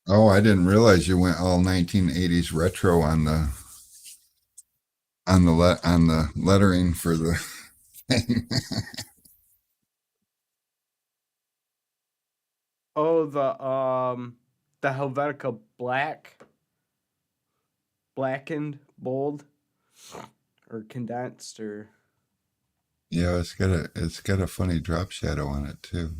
Oh, I didn't realize you went all 1980s retro on the lettering for the thing. Oh, the Helvetica blackened, bold, or condensed, or Yeah, it's got a funny drop shadow on it too.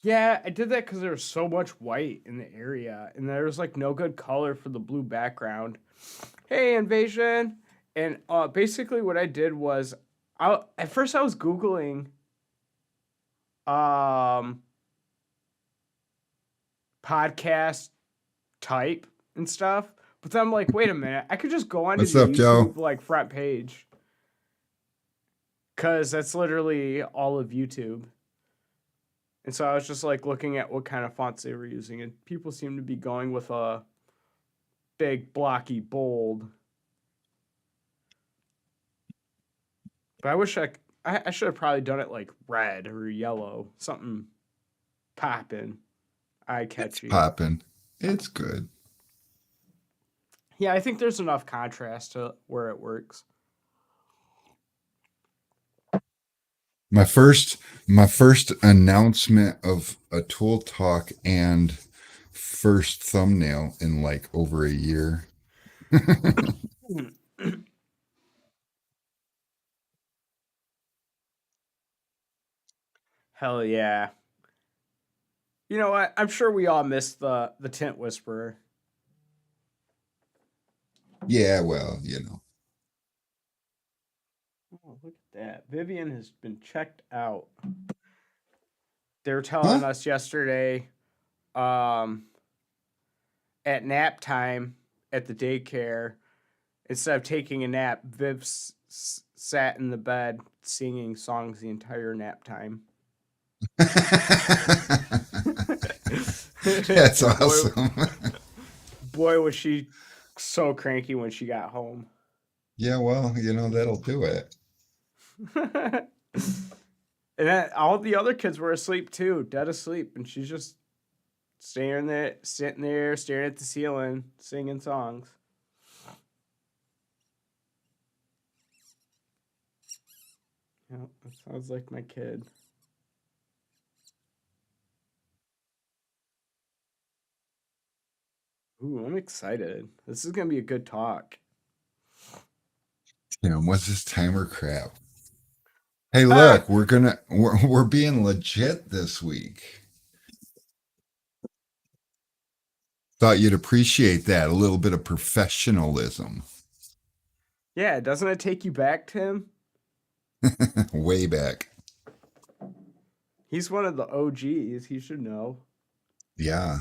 yeah, I did that because there was so much white in the area, and there was like no good color for the blue background. Hey, invasion! And basically, what I did was, at first I was googling um podcast type and stuff, but then I'm like, wait a minute, I could just go onto What's the up, Joe? YouTube like front page because that's literally all of YouTube. And so I was just like looking at what kind of fonts they were using, and people seem to be going with a big, blocky, bold. But I wish I should have probably done it like red or yellow, something popping, eye It's catchy. popping. It's good. Yeah, I think there's enough contrast to where it works. My first announcement of a tool talk and first thumbnail in like over a year. Hell yeah. You know what? I'm sure we all missed the Tint Whisperer. Yeah, well, you know. Oh, look at that. Vivian has been checked out. They were telling Huh? us yesterday, um, at nap time at the daycare, instead of taking a nap, Viv sat in the bed singing songs the entire nap time. That's And awesome. boy, was she so cranky when she got home. Yeah, well, you know, that'll do it. And then all the other kids were asleep too, dead asleep, and she's just staring there, sitting there, staring at the ceiling, singing songs. Yeah, that sounds like my kid. Ooh, I'm excited. This is gonna be a good talk. You know, what's this timer crap? Hey, Ah, look, we're being legit this week. Thought you'd appreciate that, a little bit of professionalism. yeah. Doesn't it take you back to him? Way back. He's one of the OGs. He should know. Yeah.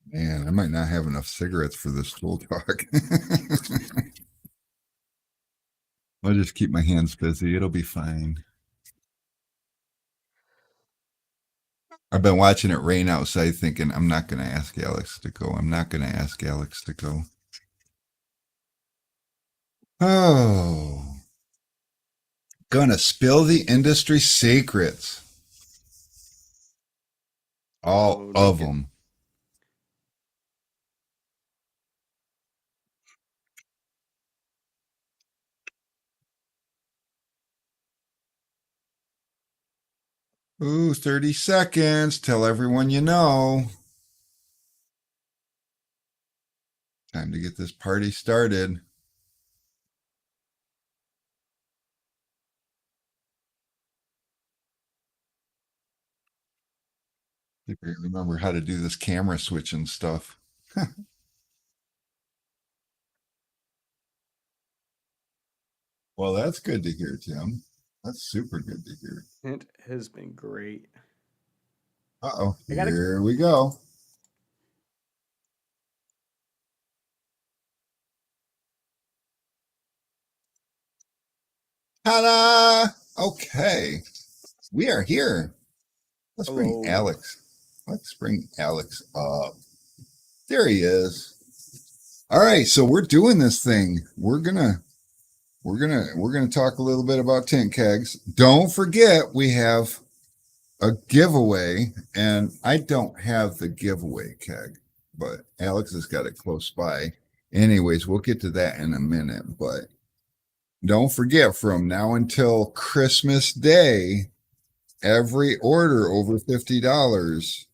Man, I might not have enough cigarettes for this tool talk. I'll just keep my hands busy. It'll be fine. I've been watching it rain outside thinking I'm not going to ask Alex to go. I'm not going to ask Alex to go. Oh, gonna spill the industry secrets. All Oh, don't of get. them. Ooh, 30 seconds. Tell everyone you know. Time to get this party started. If I remember how to do this camera switch and stuff. Well, that's good to hear, Tim. That's super good to hear. It has been great. Uh-oh, I gotta. here we go. Ta-da! Okay, we are here. Let's bring Hello. Alex. Let's bring Alex up. There he is. All right, so we're doing this thing. We're gonna we're gonna talk a little bit about Tint Kegs. Don't forget we have a giveaway, and I don't have the giveaway keg, but Alex has got it close by. Anyways, we'll get to that in a minute, but don't forget from now until Christmas Day, every order over $50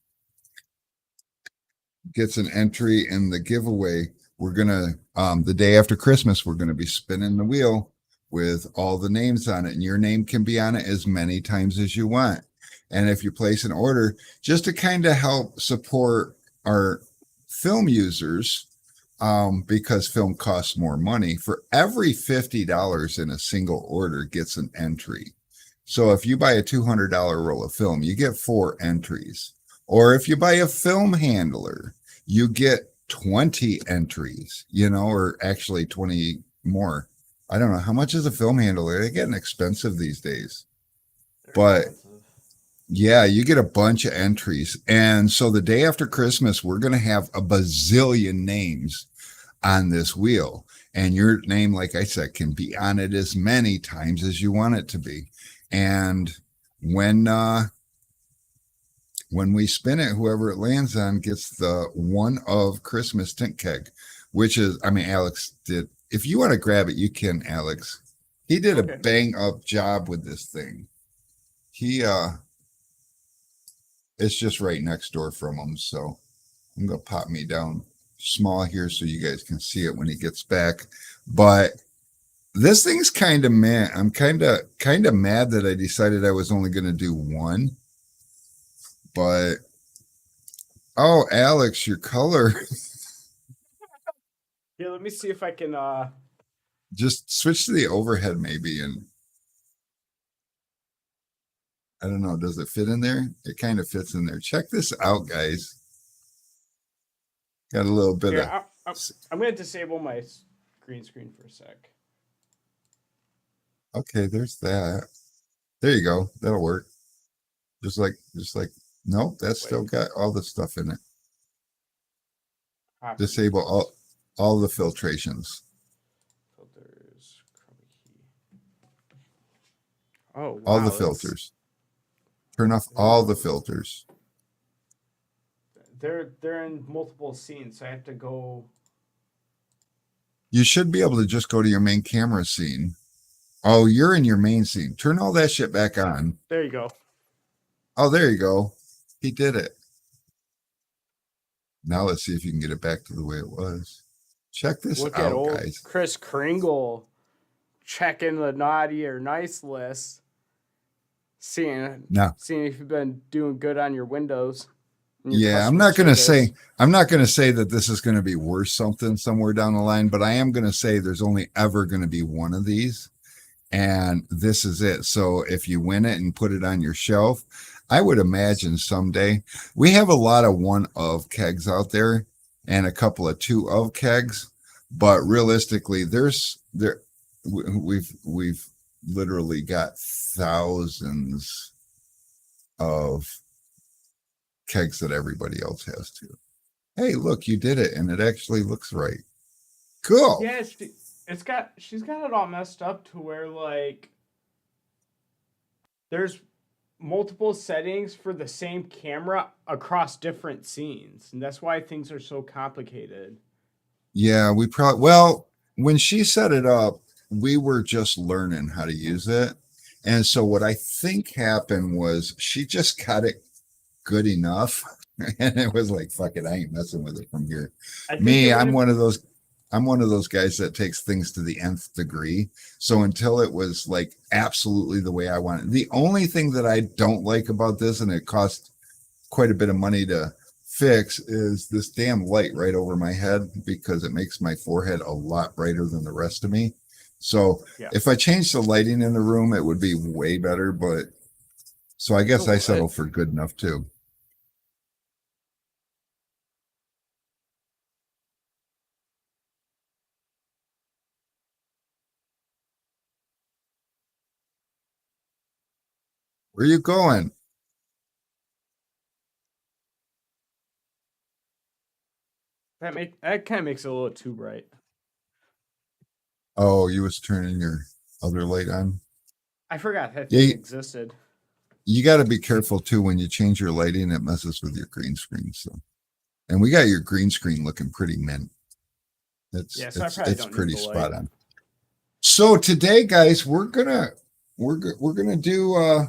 gets an entry in the giveaway. We're gonna the day after Christmas, we're gonna be spinning the wheel with all the names on it, and your name can be on it as many times as you want. And if you place an order, just to kind of help support our film users, because film costs more money, for every $50 in a single order gets an entry. So if you buy a $200 roll of film, you get 4 entries. Or if you buy a film handler, you get 20 entries, or actually 20 more. I don't know. How much is a film handler? They're getting expensive these days. They're But expensive. yeah, you get a bunch of entries. And so the day after Christmas, we're going to have a bazillion names on this wheel. And your name, like I said, can be on it as many times as you want it to be. And when we spin it, whoever it lands on gets the one of Christmas Tint Keg, which is, I mean, Alex did. If you want to grab it, you can, Alex. He did a Okay. bang up job with this thing. He It's just right next door from him, so I'm gonna pop me down small here so you guys can see it when he gets back. But this thing's kind of mad. I'm kind of mad that I decided I was only gonna do one. But oh, Alex, your color. Here, let me see if I can Just switch to the overhead maybe, and I don't know, does it fit in there? It kind of fits in there. Check this out, guys. Got a little bit here, of I'm gonna disable my green screen for a sec. okay, there's that. There you go. That'll work. Just like nope, that's Wait, still got all the stuff in it. copy Disable all the filtrations. filters, chroma key. Oh All the wow, that's filters. Turn off all the filters. they're in multiple scenes, so I have to go. You should be able to just go to your main camera scene. Oh, you're in your main scene. Turn all that shit back on. There you go. Oh, there you go. He did it. Now let's see if you can get it back to the way it was. Check this Look at out, old guys. Chris Kringle checking the naughty or nice list, seeing Now, seeing if you've been doing good on your windows and your yeah, customer service. I'm not gonna say that this is gonna be worth something somewhere down the line, but I am gonna say there's only ever gonna be one of these, and this is it. So if you win it and put it on your shelf, I would imagine someday we have a lot of one of kegs out there and a couple of two of kegs, but realistically, we've literally got thousands of kegs that everybody else has too. Hey, look, you did it, and it actually looks right. Cool. Yeah, she's got it all messed up to where like there's multiple settings for the same camera across different scenes, and that's why things are so complicated. Yeah, we probably, well, when she set it up, we were just learning how to use it. And so what I think happened was she just got it good enough. And it was like, fuck it, I ain't messing with it from here. I think it Me, would have. I'm one of those guys that takes things to the nth degree. So until it was like absolutely the way I want it. The only thing that I don't like about this, and it cost quite a bit of money to fix, is this damn light right over my head, because it makes my forehead a lot brighter than the rest of me. So Yeah, if I change the lighting in the room, it would be way better. But so I guess it I settle would. for good enough too. Where you going? That kind of makes it a little too bright. Oh, you was turning your other light on. I forgot that Yeah, thing existed. you got to be careful too when you change your lighting. It messes with your green screen. So, and we got your green screen looking pretty mint. It's Yeah, so I it's probably it's don't need pretty the light. spot on. So today, guys, we're gonna do.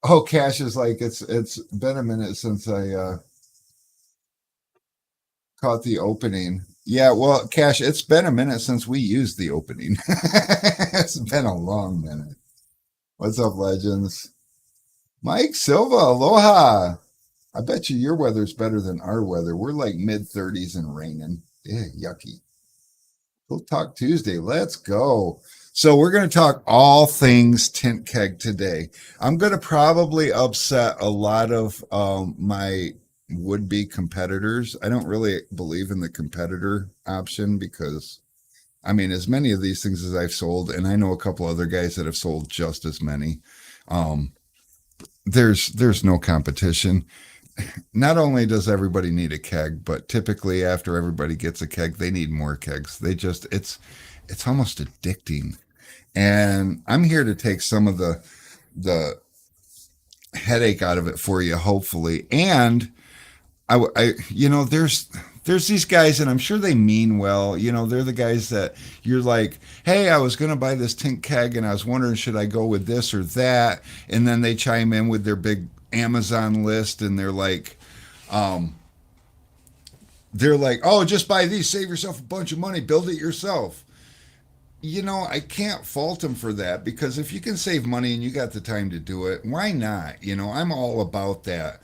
Oh, Cash is like it's been a minute since I caught the opening. Yeah, well, Cash, it's been a minute since we used the opening. It's been a long minute. What's up, legends? Mike Silva, aloha. I bet you your weather's better than our weather. We're like mid 30s and raining. Yeah, yucky. We'll talk Tuesday. Let's go. So we're going to talk all things Tint Keg today. I'm going to probably upset a lot of my would-be competitors. I don't really believe in the competitor option because, I mean, as many of these things as I've sold, and I know a couple other guys that have sold just as many. Um, there's no competition. Not only does everybody need a keg, but typically after everybody gets a keg, they need more kegs. They just it's almost addicting. And I'm here to take some of the headache out of it for you, hopefully. And there's these guys, and I'm sure they mean well. They're the guys that you're like, hey, I was going to buy this Tint Keg, and I was wondering should I go with this or that, and then they chime in with their big Amazon list, and they're like, oh, just buy these, save yourself a bunch of money, build it yourself. I can't fault them for that because if you can save money and you got the time to do it, why not? I'm all about that.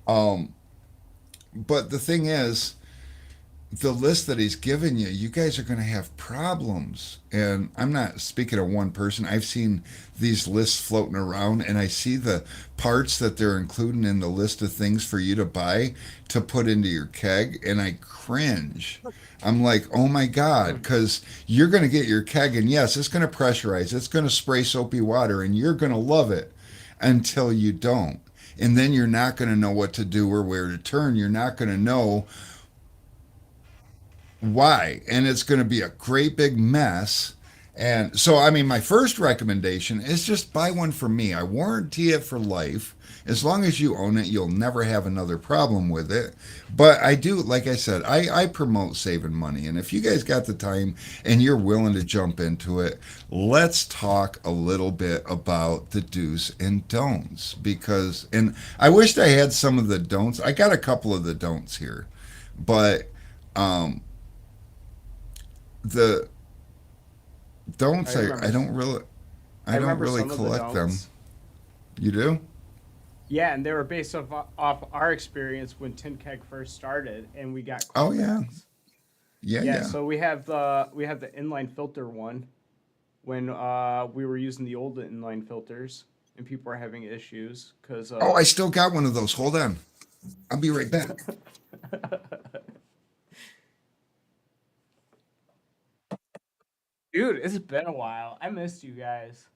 Um, but the thing is, the list that he's given you, you guys are going to have problems. And I'm not speaking of one person. I've seen these lists floating around and I see the parts that they're including in the list of things for you to buy to put into your keg. And I cringe. I'm like, oh my God, because you're going to get your keg and yes, it's going to pressurize, it's going to spray soapy water and you're going to love it until you don't. And then you're not going to know what to do or where to turn. You're not going to know why, and it's going to be a great big mess. And so, I mean, my first recommendation is just buy one from me. I warranty it for life. As long as you own it, you'll never have another problem with it. But I do, like I said, I promote saving money. And if you guys got the time and you're willing to jump into it, let's talk a little bit about the do's and don'ts. And I wished I had some of the don'ts. I got a couple of the don'ts here, but um, the I don'ts remember. I don't really I I don't remember really some of the collect them. don'ts. You do? Yeah, and they were based off our experience when Tint Keg first started, and we got Oh yeah. callbacks. Yeah, Yeah, yeah. so we have the inline filter one when we were using the old inline filters, and people were having issues because Oh, I still got one of those. Hold on. I'll be right back. dude, it's been a while. I missed you guys.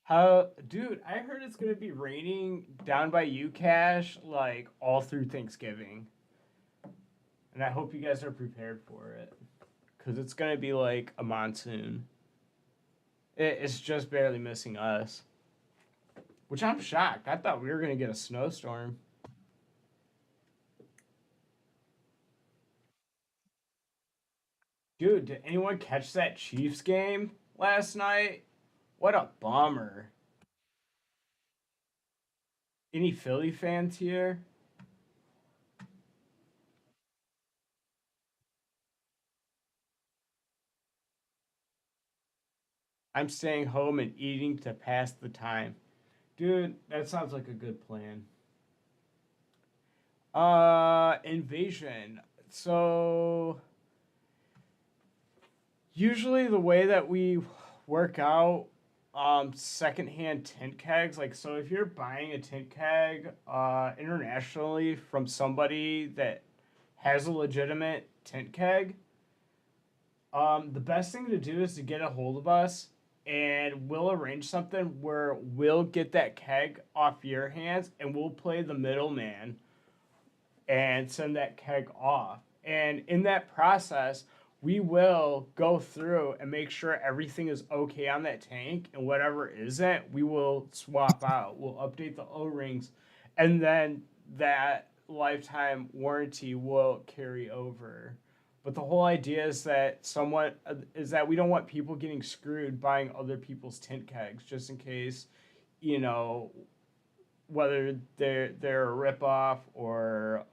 How, dude? I heard it's gonna be raining down by you, Cash, like all through Thanksgiving, and I hope you guys are prepared for it because it's gonna be like a monsoon. It's just barely missing us, which I'm shocked. I thought we were gonna get a snowstorm. Dude, did anyone catch that Chiefs game last night? What a bummer. Any Philly fans here? I'm staying home and eating to pass the time. Dude, that sounds like a good plan. Invasion. So usually the way that we work out secondhand tint kegs, like so if you're buying a tint keg internationally from somebody that has a legitimate tint keg, the best thing to do is to get a hold of us and we'll arrange something where we'll get that keg off your hands and we'll play the middleman and send that keg off. And in that process, we will go through and make sure everything is okay on that tank, and whatever isn't, we will swap out. We'll update the O-rings, and then that lifetime warranty will carry over. But the whole idea is that we don't want people getting screwed buying other people's tint kegs just in case, you know, whether they're a ripoff or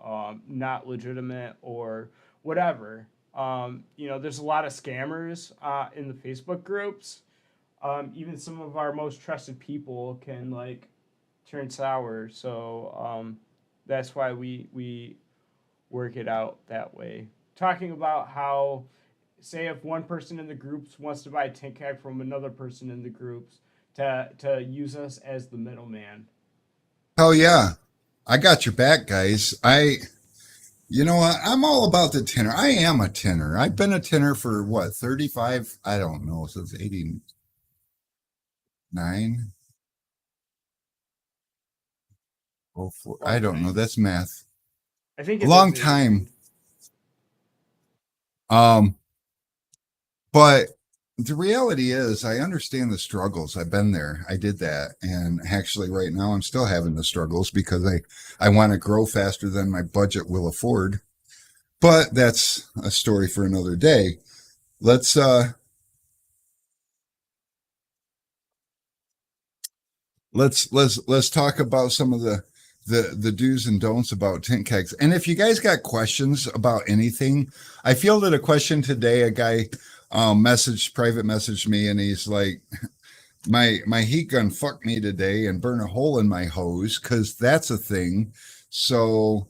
not legitimate or whatever. There's a lot of scammers in the Facebook groups. Even some of our most trusted people can like turn sour. So that's why we work it out that way. Talking about how, say, if one person in the groups wants to buy a tint keg from another person in the groups to use us as the middleman. Hell yeah. I got your back, guys. You know what? I'm all about the tinner. I am a tinner. I've been a tinner for what, 35? I don't know, since 89. Oh, four. I Long don't know. time. That's math. I think A it long is time. 89. Um, but the reality is I understand the struggles. I've been there. I did that. And actually right now I'm still having the struggles because I want to grow faster than my budget will afford. But that's a story for another day. Let's let's talk about some of the do's and don'ts about tint kegs. And if you guys got questions about anything, I fielded a question today. A guy private messaged me, and he's like, my heat gun fucked me today and burned a hole in my hose, because that's a thing. So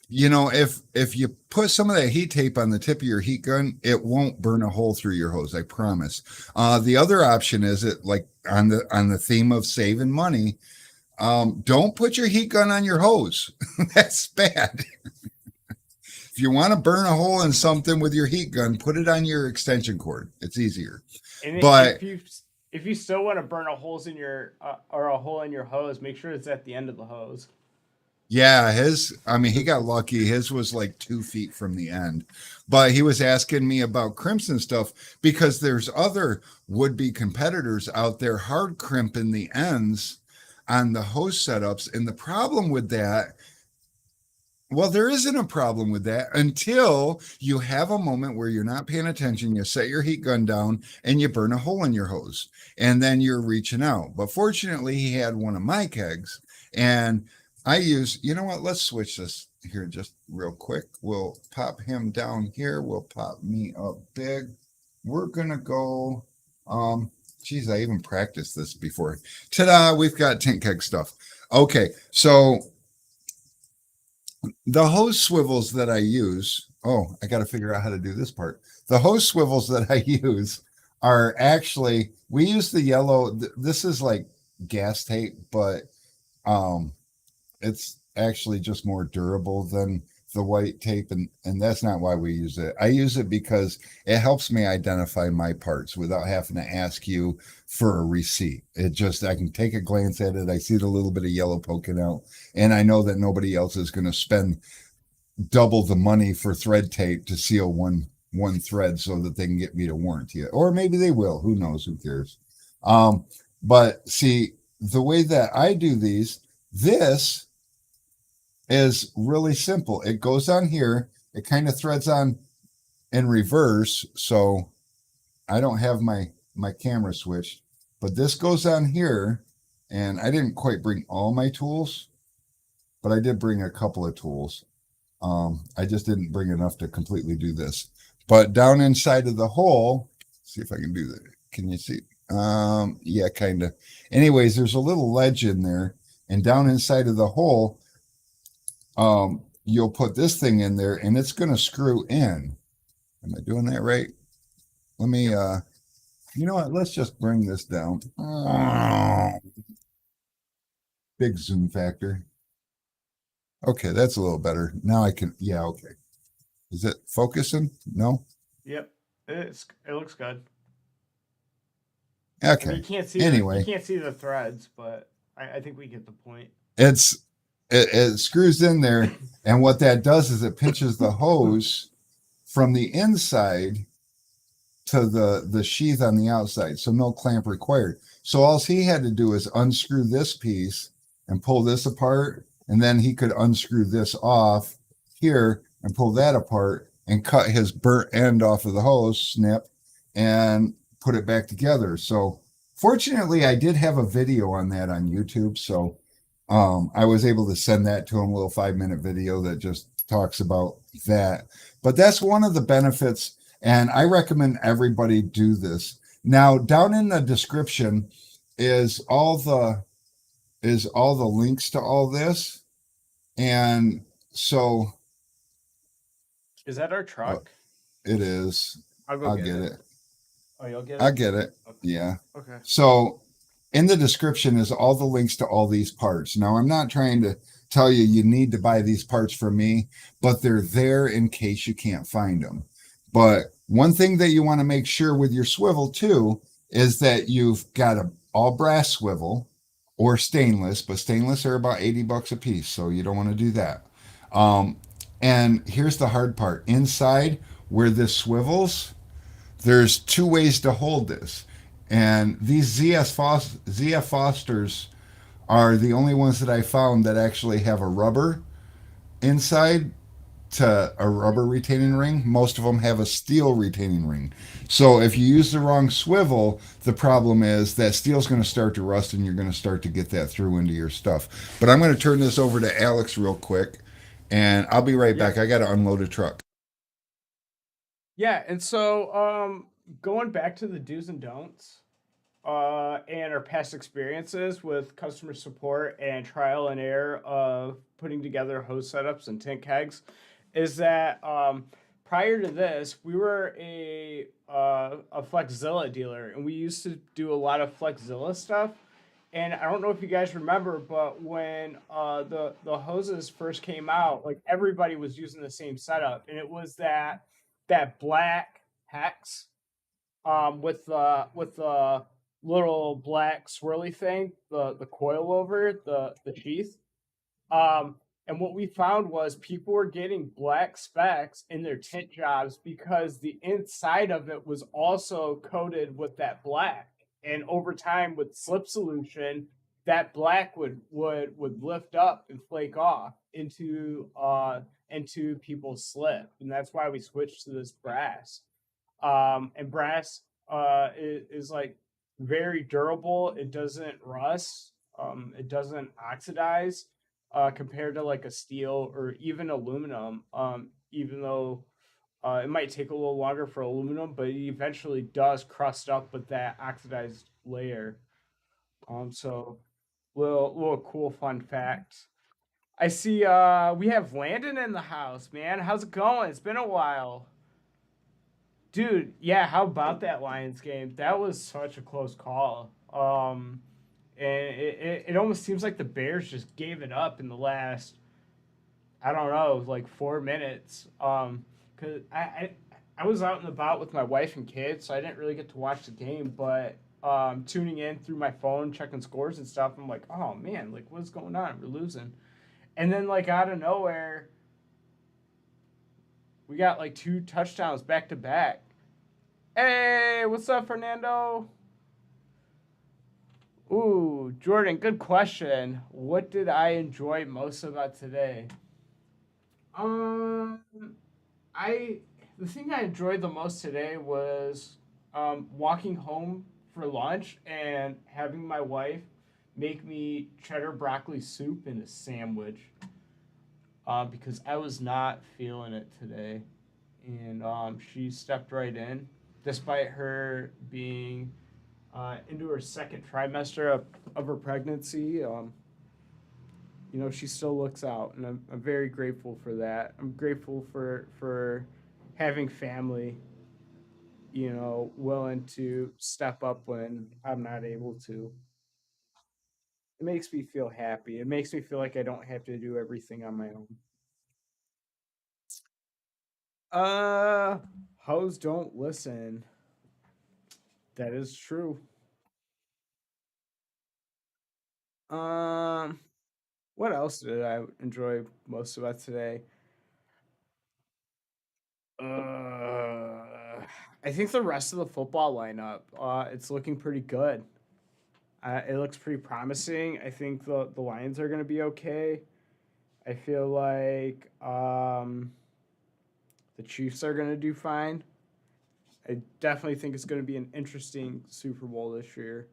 if you put some of that heat tape on the tip of your heat gun, it won't burn a hole through your hose, I promise. The other option is, it like on the theme of saving money, don't put your heat gun on your hose. That's bad. If you want to burn a hole in something with your heat gun, put it on your extension cord. It's easier. And But if you still want to burn a holes in your or a hole in your hose, make sure it's at the end of the hose. yeah, he got lucky. His was like 2 feet from the end. But he was asking me about crimps and stuff, because there's other would-be competitors out there hard crimping the ends on the hose setups. And the problem with that, well, there isn't a problem with that until you have a moment where you're not paying attention. You set your heat gun down and you burn a hole in your hose, and then you're reaching out. But fortunately, he had one of my kegs, and you know what? Let's switch this here just real quick. We'll pop him down here. We'll pop me up big. We're going to go. Geez, I even practiced this before. Ta-da, we've got Tint Keg stuff. Okay, so the hose swivels that I use, I got to figure out how to do this part. The hose swivels that I use are actually, we use the yellow. This is like gas tape, but um, it's actually just more durable than the white tape. And that's not why we use it. I use it because it helps me identify my parts without having to ask you for a receipt. I can take a glance at it. I see the little bit of yellow poking out, and I know that nobody else is going to spend double the money for thread tape to seal one thread so that they can get me to warranty it. Or maybe they will. Who knows? Who cares? But see, the way that I do this is really simple. It goes on here. It kind of threads on in reverse. So I don't have my camera switched, but this goes on here, and I didn't quite bring all my tools, but I did bring a couple of tools. I just didn't bring enough to completely do this. But down inside of the hole, see if I can do that. Can you see? Yeah, kind of. Anyways, there's a little ledge in there, and down inside of the hole, you'll put this thing in there, and it's going to screw in. Am I doing that right? Let me, you know what? Let's just bring this down. Big zoom factor. Okay, that's a little better. Now I can, yeah, okay. Is it focusing? No? Yep, it looks good. I mean, Okay. you Anyway, can't see the threads, but I think we get the point. it's it screws in there, and what that does is it pinches the hose from the inside to the sheath on the outside, so no clamp required. So all he had to do is unscrew this piece and pull this apart, and then he could unscrew this off here and pull that apart and cut his burnt end off of the hose, snip, and put it back together. So fortunately, I did have a video on that on YouTube, so I was able to send that to him, a little 5-minute video that just talks about that. But that's one of the benefits, and I recommend everybody do this. Now, down in the description is all the links to all this, and so Is that our uh, truck? it is. I'll go I'll get get it. it. Oh, you'll get I it? get it. Okay. Yeah. Okay. So in the description is all the links to all these parts. Now, I'm not trying to tell you you need to buy these parts from me, but they're there in case you can't find them. But one thing that you want to make sure with your swivel too is that you've got a all brass swivel or stainless, but stainless are about 80 bucks a piece, so you don't want to do that. Um, and here's the hard part. Inside where this swivels, there's two ways to hold this. And these ZF Fosters are the only ones that I found that actually have a rubber inside to a rubber retaining ring. Most of them have a steel retaining ring. So if you use the wrong swivel, the problem is that steel's going to start to rust and you're going to start to get that through into your stuff. But I'm going to turn this over to Alex real quick and I'll be right Yeah. back. I got to unload a truck. Yeah, and so going back to the do's and don'ts, and our past experiences with customer support and trial and error of putting together hose setups and tint kegs, is that prior to this, we were a Flexzilla dealer, and we used to do a lot of Flexzilla stuff. And I don't know if you guys remember, but when the hoses first came out, like everybody was using the same setup, and it was that black hex with the little black swirly thing, the coil over the sheath. Um, and what we found was people were getting black specks in their tint jobs because the inside of it was also coated with that black. And over time, with slip solution, that black would lift up and flake off into people's slip, and that's why we switched to this brass. And brass is like very durable. It doesn't rust. It doesn't oxidize compared to like a steel or even aluminum. Even though it might take a little longer for aluminum, but it eventually does crust up with that oxidized layer. So little cool fun fact. I see we have Landon in the house, man. How's it going? It's been a while. Dude, yeah, how about that Lions game? That was such a close call. And it almost seems like the Bears just gave it up in the last, I don't know, like 4 minutes. Cause I was out and about with my wife and kids, so I didn't really get to watch the game. But tuning in through my phone, checking scores and stuff, I'm like, oh man, like what's going on? We're losing. And then like out of nowhere, we got like two touchdowns back to back. Hey, what's up, Fernando? Ooh, Jordan, good question. What did I enjoy most about today? Um, I the thing I enjoyed the most today was walking home for lunch and having my wife make me cheddar broccoli soup and a sandwich. Because I was not feeling it today, and she stepped right in, despite her being into her second trimester of her pregnancy. She still looks out, and I'm very grateful for that. I'm grateful for having family, willing to step up when I'm not able to. It makes me feel happy. It makes me feel like I don't have to do everything on my own. Uh, Hoes don't listen. That is true. Um, What else did I enjoy most about today? I think the rest of the football lineup, it's looking pretty good. It looks pretty promising. I think the Lions are going to be okay. I feel like the Chiefs are going to do fine. I definitely think it's going to be an interesting Super Bowl this year.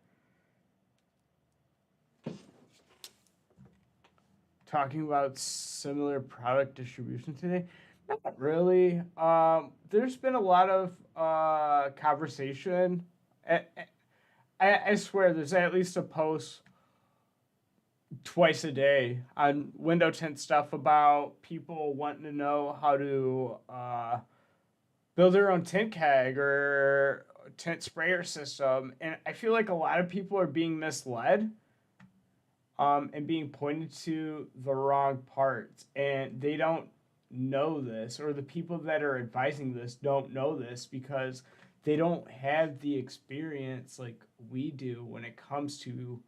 Talking about similar product distribution today, not really. There's been a lot of conversation. I swear, there's at least a post twice a day on window tint stuff about people wanting to know how to build their own tint keg or tint sprayer system, and I feel like a lot of people are being misled and being pointed to the wrong parts, and they don't know this, or the people that are advising this don't know this because they don't have the experience like we do when it comes to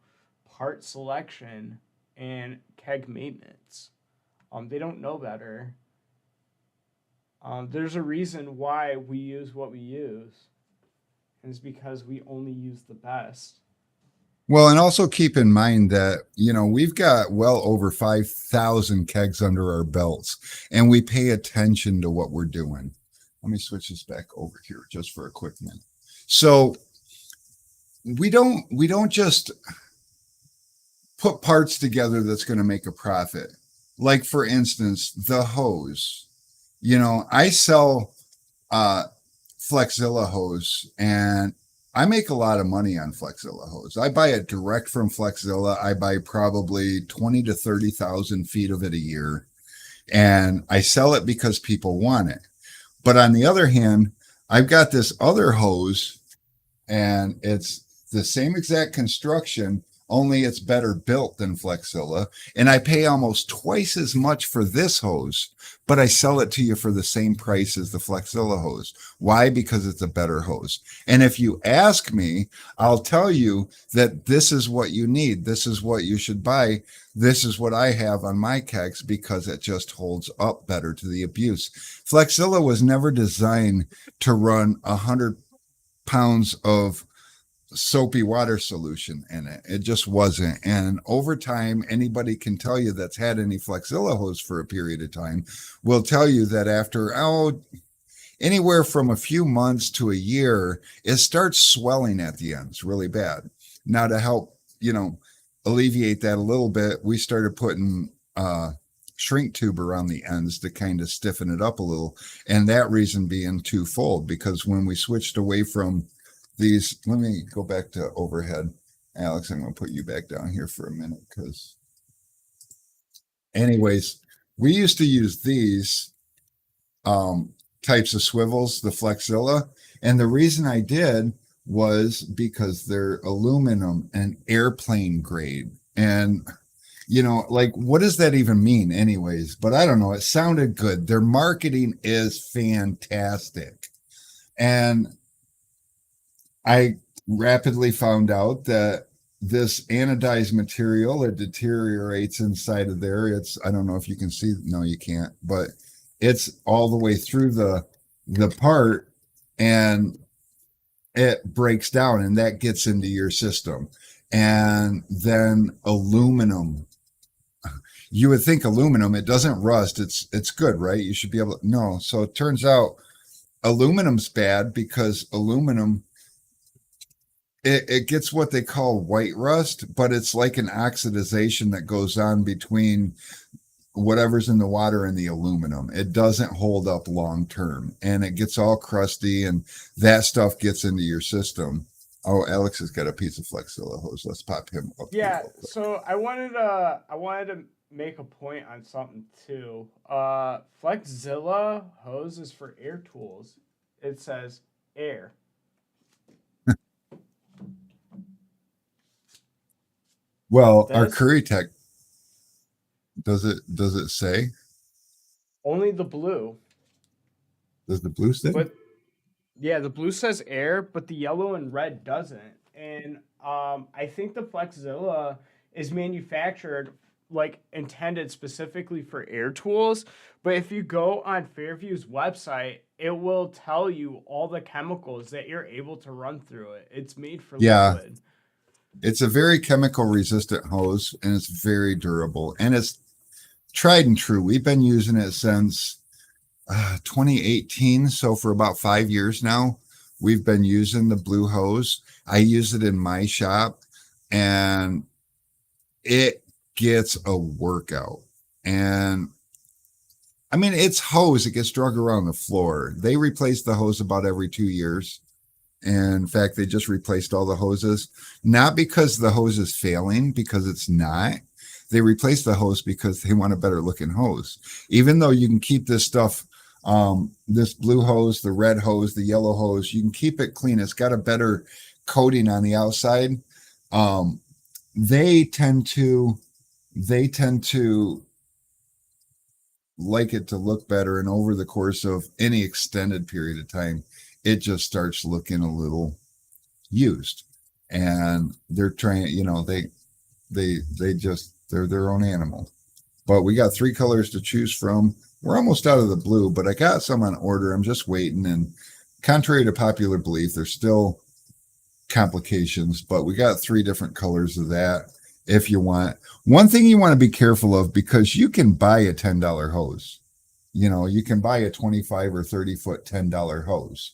part selection and keg maintenance. They don't know better. There's a reason why we use what we use, and it's because we only use the best. Well, and also keep in mind that, we've got well over 5,000 kegs under our belts and we pay attention to what we're doing. Let me switch this back over here just for a quick minute. So we don't just put parts together that's going to make a profit. Like for instance, the hose. I sell Flexzilla hose, and I make a lot of money on Flexzilla hose. I buy it direct from Flexzilla. I buy probably 20 to 30,000 feet of it a year, and I sell it because people want it. But on the other hand, I've got this other hose, and it's the same exact construction, only it's better built than Flexzilla. And I pay almost twice as much for this hose, but I sell it to you for the same price as the Flexzilla hose. Why? Because it's a better hose. And if you ask me, I'll tell you that this is what you need. This is what you should buy. This is what I have on my kegs because it just holds up better to the abuse. Flexzilla was never designed to run 100 pounds of soapy water solution in it. It just wasn't. And over time, anybody can tell you that's had any Flexzilla hose for a period of time will tell you that after anywhere from a few months to a year, it starts swelling at the ends really bad. Now to help, alleviate that a little bit, we started putting shrink tube around the ends to kind of stiffen it up a little. And that reason being twofold, because when we switched away from these, let me go back to overhead. Alex, I'm going to put you back down here for a minute because, anyways, we used to use these types of swivels, the Flexzilla. And the reason I did was because they're aluminum and airplane grade. And, like, what does that even mean, anyways? But I don't know. It sounded good. Their marketing is fantastic. And I rapidly found out that this anodized material, it deteriorates inside of there. I don't know if you can see, no, you can't, but it's all the way through the part, and it breaks down, and that gets into your system. And then aluminum, you would think aluminum, it doesn't rust. It's good, right? You should be able to, no. So it turns out aluminum's bad because aluminum, it gets what they call white rust, but it's like an oxidization that goes on between whatever's in the water and the aluminum. It doesn't hold up long term, and it gets all crusty, and that stuff gets into your system. Oh, Alex has got a piece of Flexzilla hose. Let's pop him up. Yeah, so I wanted to make a point on something too. Flexzilla hose is for air tools. It says air. Well, our This Curry Tech, does it say? only the blue, Does the blue say? but yeah, the blue says air, but the yellow and red doesn't. And I think the Flexzilla is manufactured like intended specifically for air tools. But if you go on Fairview's website, it will tell you all the chemicals that you're able to run through it. It's made for Yeah, liquid. it's a very chemical resistant hose and it's very durable and it's tried and true. We've been using it since 2018. So for about 5 years now, we've been using the blue hose. I use it in my shop and it gets a workout. And I mean, it's hose. It gets drug around the floor. They replace the hose about every 2 years. And in fact, they just replaced all the hoses, not because the hose is failing, because it's not. They replaced the hose because they want a better looking hose. Even though you can keep this stuff, this blue hose, the red hose, the yellow hose, you can keep it clean. It's got a better coating on the outside. Um, they tend to, they tend to like it to look better. And over the course of any extended period of time, it just starts looking a little used. And they're trying, they're their own animal. But we got 3 colors to choose from. We're almost out of the blue, but I got some on order. I'm just waiting. And contrary to popular belief, there's still complications, but we got 3 different colors of that if you want. One thing you want to be careful of, because you can buy a $10 hose. You can buy a 25 or 30-foot $10 hose.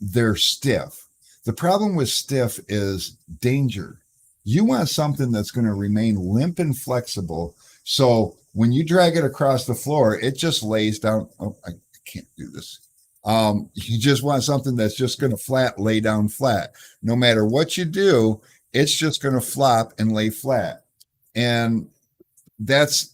They're stiff. The problem with stiff is danger. You want something that's going to remain limp and flexible. So when you drag it across the floor, it just lays down. Oh, I can't do this. You just want something that's just going to lay down flat. No matter what you do, it's just going to flop and lay flat. And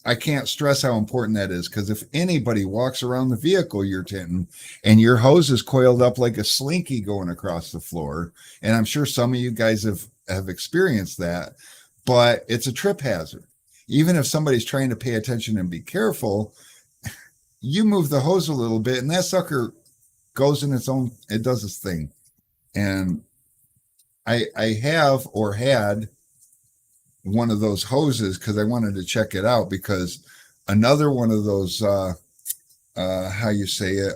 I can't stress how important that is, because if anybody walks around the vehicle you're tinting and your hose is coiled up like a slinky going across the floor, and I'm sure some of you guys have experienced that, but it's a trip hazard. Even if somebody's trying to pay attention and be careful, you move the hose a little bit and that sucker goes in it does its thing. And I have or had one of those hoses because I wanted to check it out, because another one of those how you say it,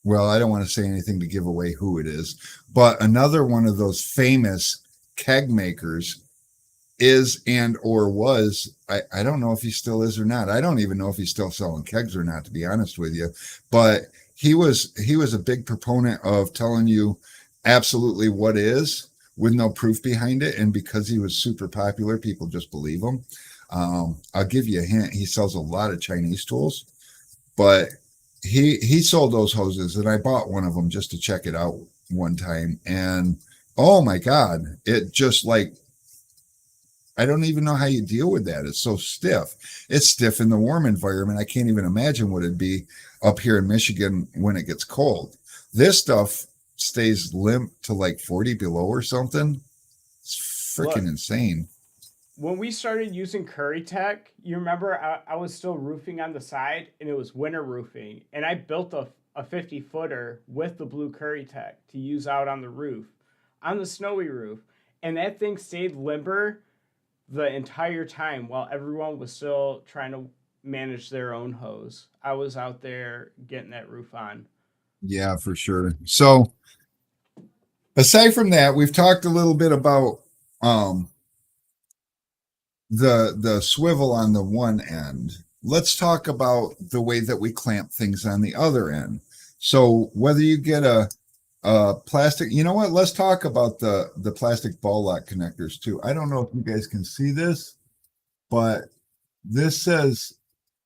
well, I don't want to say anything to give away who it is, but another one of those famous keg makers is and or was, I don't know if he still is or not. I don't even know if he's still selling kegs or not, to be honest with you. But he was a big proponent of telling you absolutely what is, with no proof behind it. And because he was super popular, people just believe him. I'll give you a hint. He sells a lot of Chinese tools, but he sold those hoses, and I bought one of them just to check it out one time. And oh my God, it just like, I don't even know how you deal with that. It's so stiff. It's stiff in the warm environment. I can't even imagine what it'd be up here in Michigan when it gets cold. This stuff stays limp to like 40 below or something. It's freaking insane. When we started using Curry Tech, you remember I was still roofing on the side, and it was winter roofing. And I built a 50-footer with the blue Curry Tech to use out on the roof, on the snowy roof. And that thing stayed limber the entire time while everyone was still trying to manage their own hose. I was out there getting that roof on. Yeah, for sure. So aside from that, we've talked a little bit about the swivel on the one end. Let's talk about the way that we clamp things on the other end. So whether you get a plastic, you know what? Let's talk about the plastic ball lock connectors too. I don't know if you guys can see this, but this says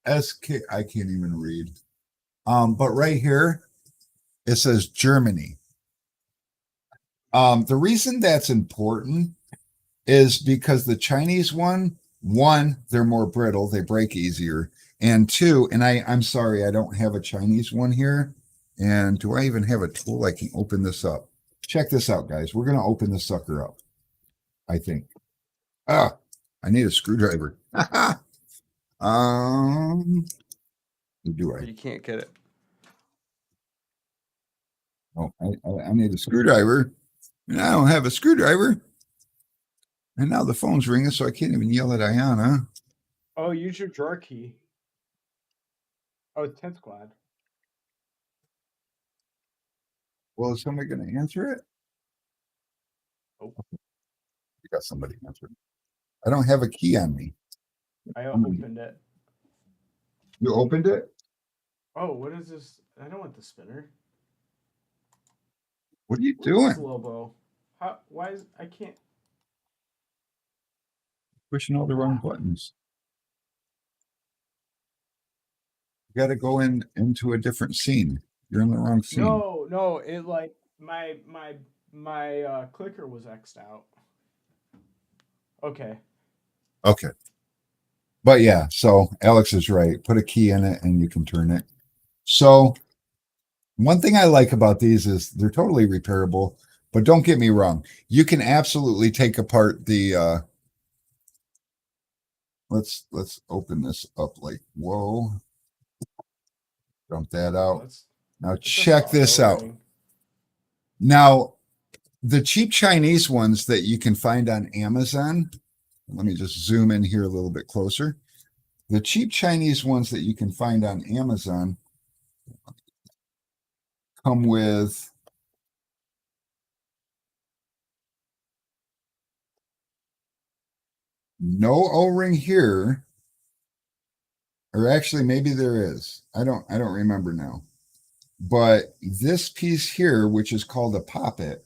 SK. I can't even read. But right here it says Germany. The reason that's important is because the Chinese one, they're more brittle, they break easier, and two, and I'm sorry, I don't have a Chinese one here. And do I even have a tool I can open this up? Check this out, guys. We're gonna open this sucker up. I think. I need a screwdriver. Do I? You can't get it. Oh, I need a screwdriver, and I don't have a screwdriver. And now the phone's ringing, so I can't even yell at Ayana. Oh, use your drawer key. Oh, it's 10 squad. Well, is somebody going to answer it? Oh, You got somebody answering. I don't have a key on me. I opened it. You opened it? Oh, what is this? I don't want the spinner. What are you What is doing? Lobo? How? Why is I can't? Pushing all the wrong buttons. You got to go into a different scene. You're in the wrong scene. No, no. It like my clicker was xed out. Okay. Okay. But yeah, so Alex is right. Put a key in it and you can turn it. So one thing I like about these is they're totally repairable, but don't get me wrong. You can absolutely take apart the let's open this up like whoa. Dump that Oh, out. that's Now it's a check soft this out. O-ring. Now the cheap Chinese ones that you can find on Amazon, let me just zoom in here a little bit closer. The cheap Chinese ones that you can find on Amazon come with no O-ring here, or actually maybe there is. I don't remember now. But this piece here, which is called a poppet,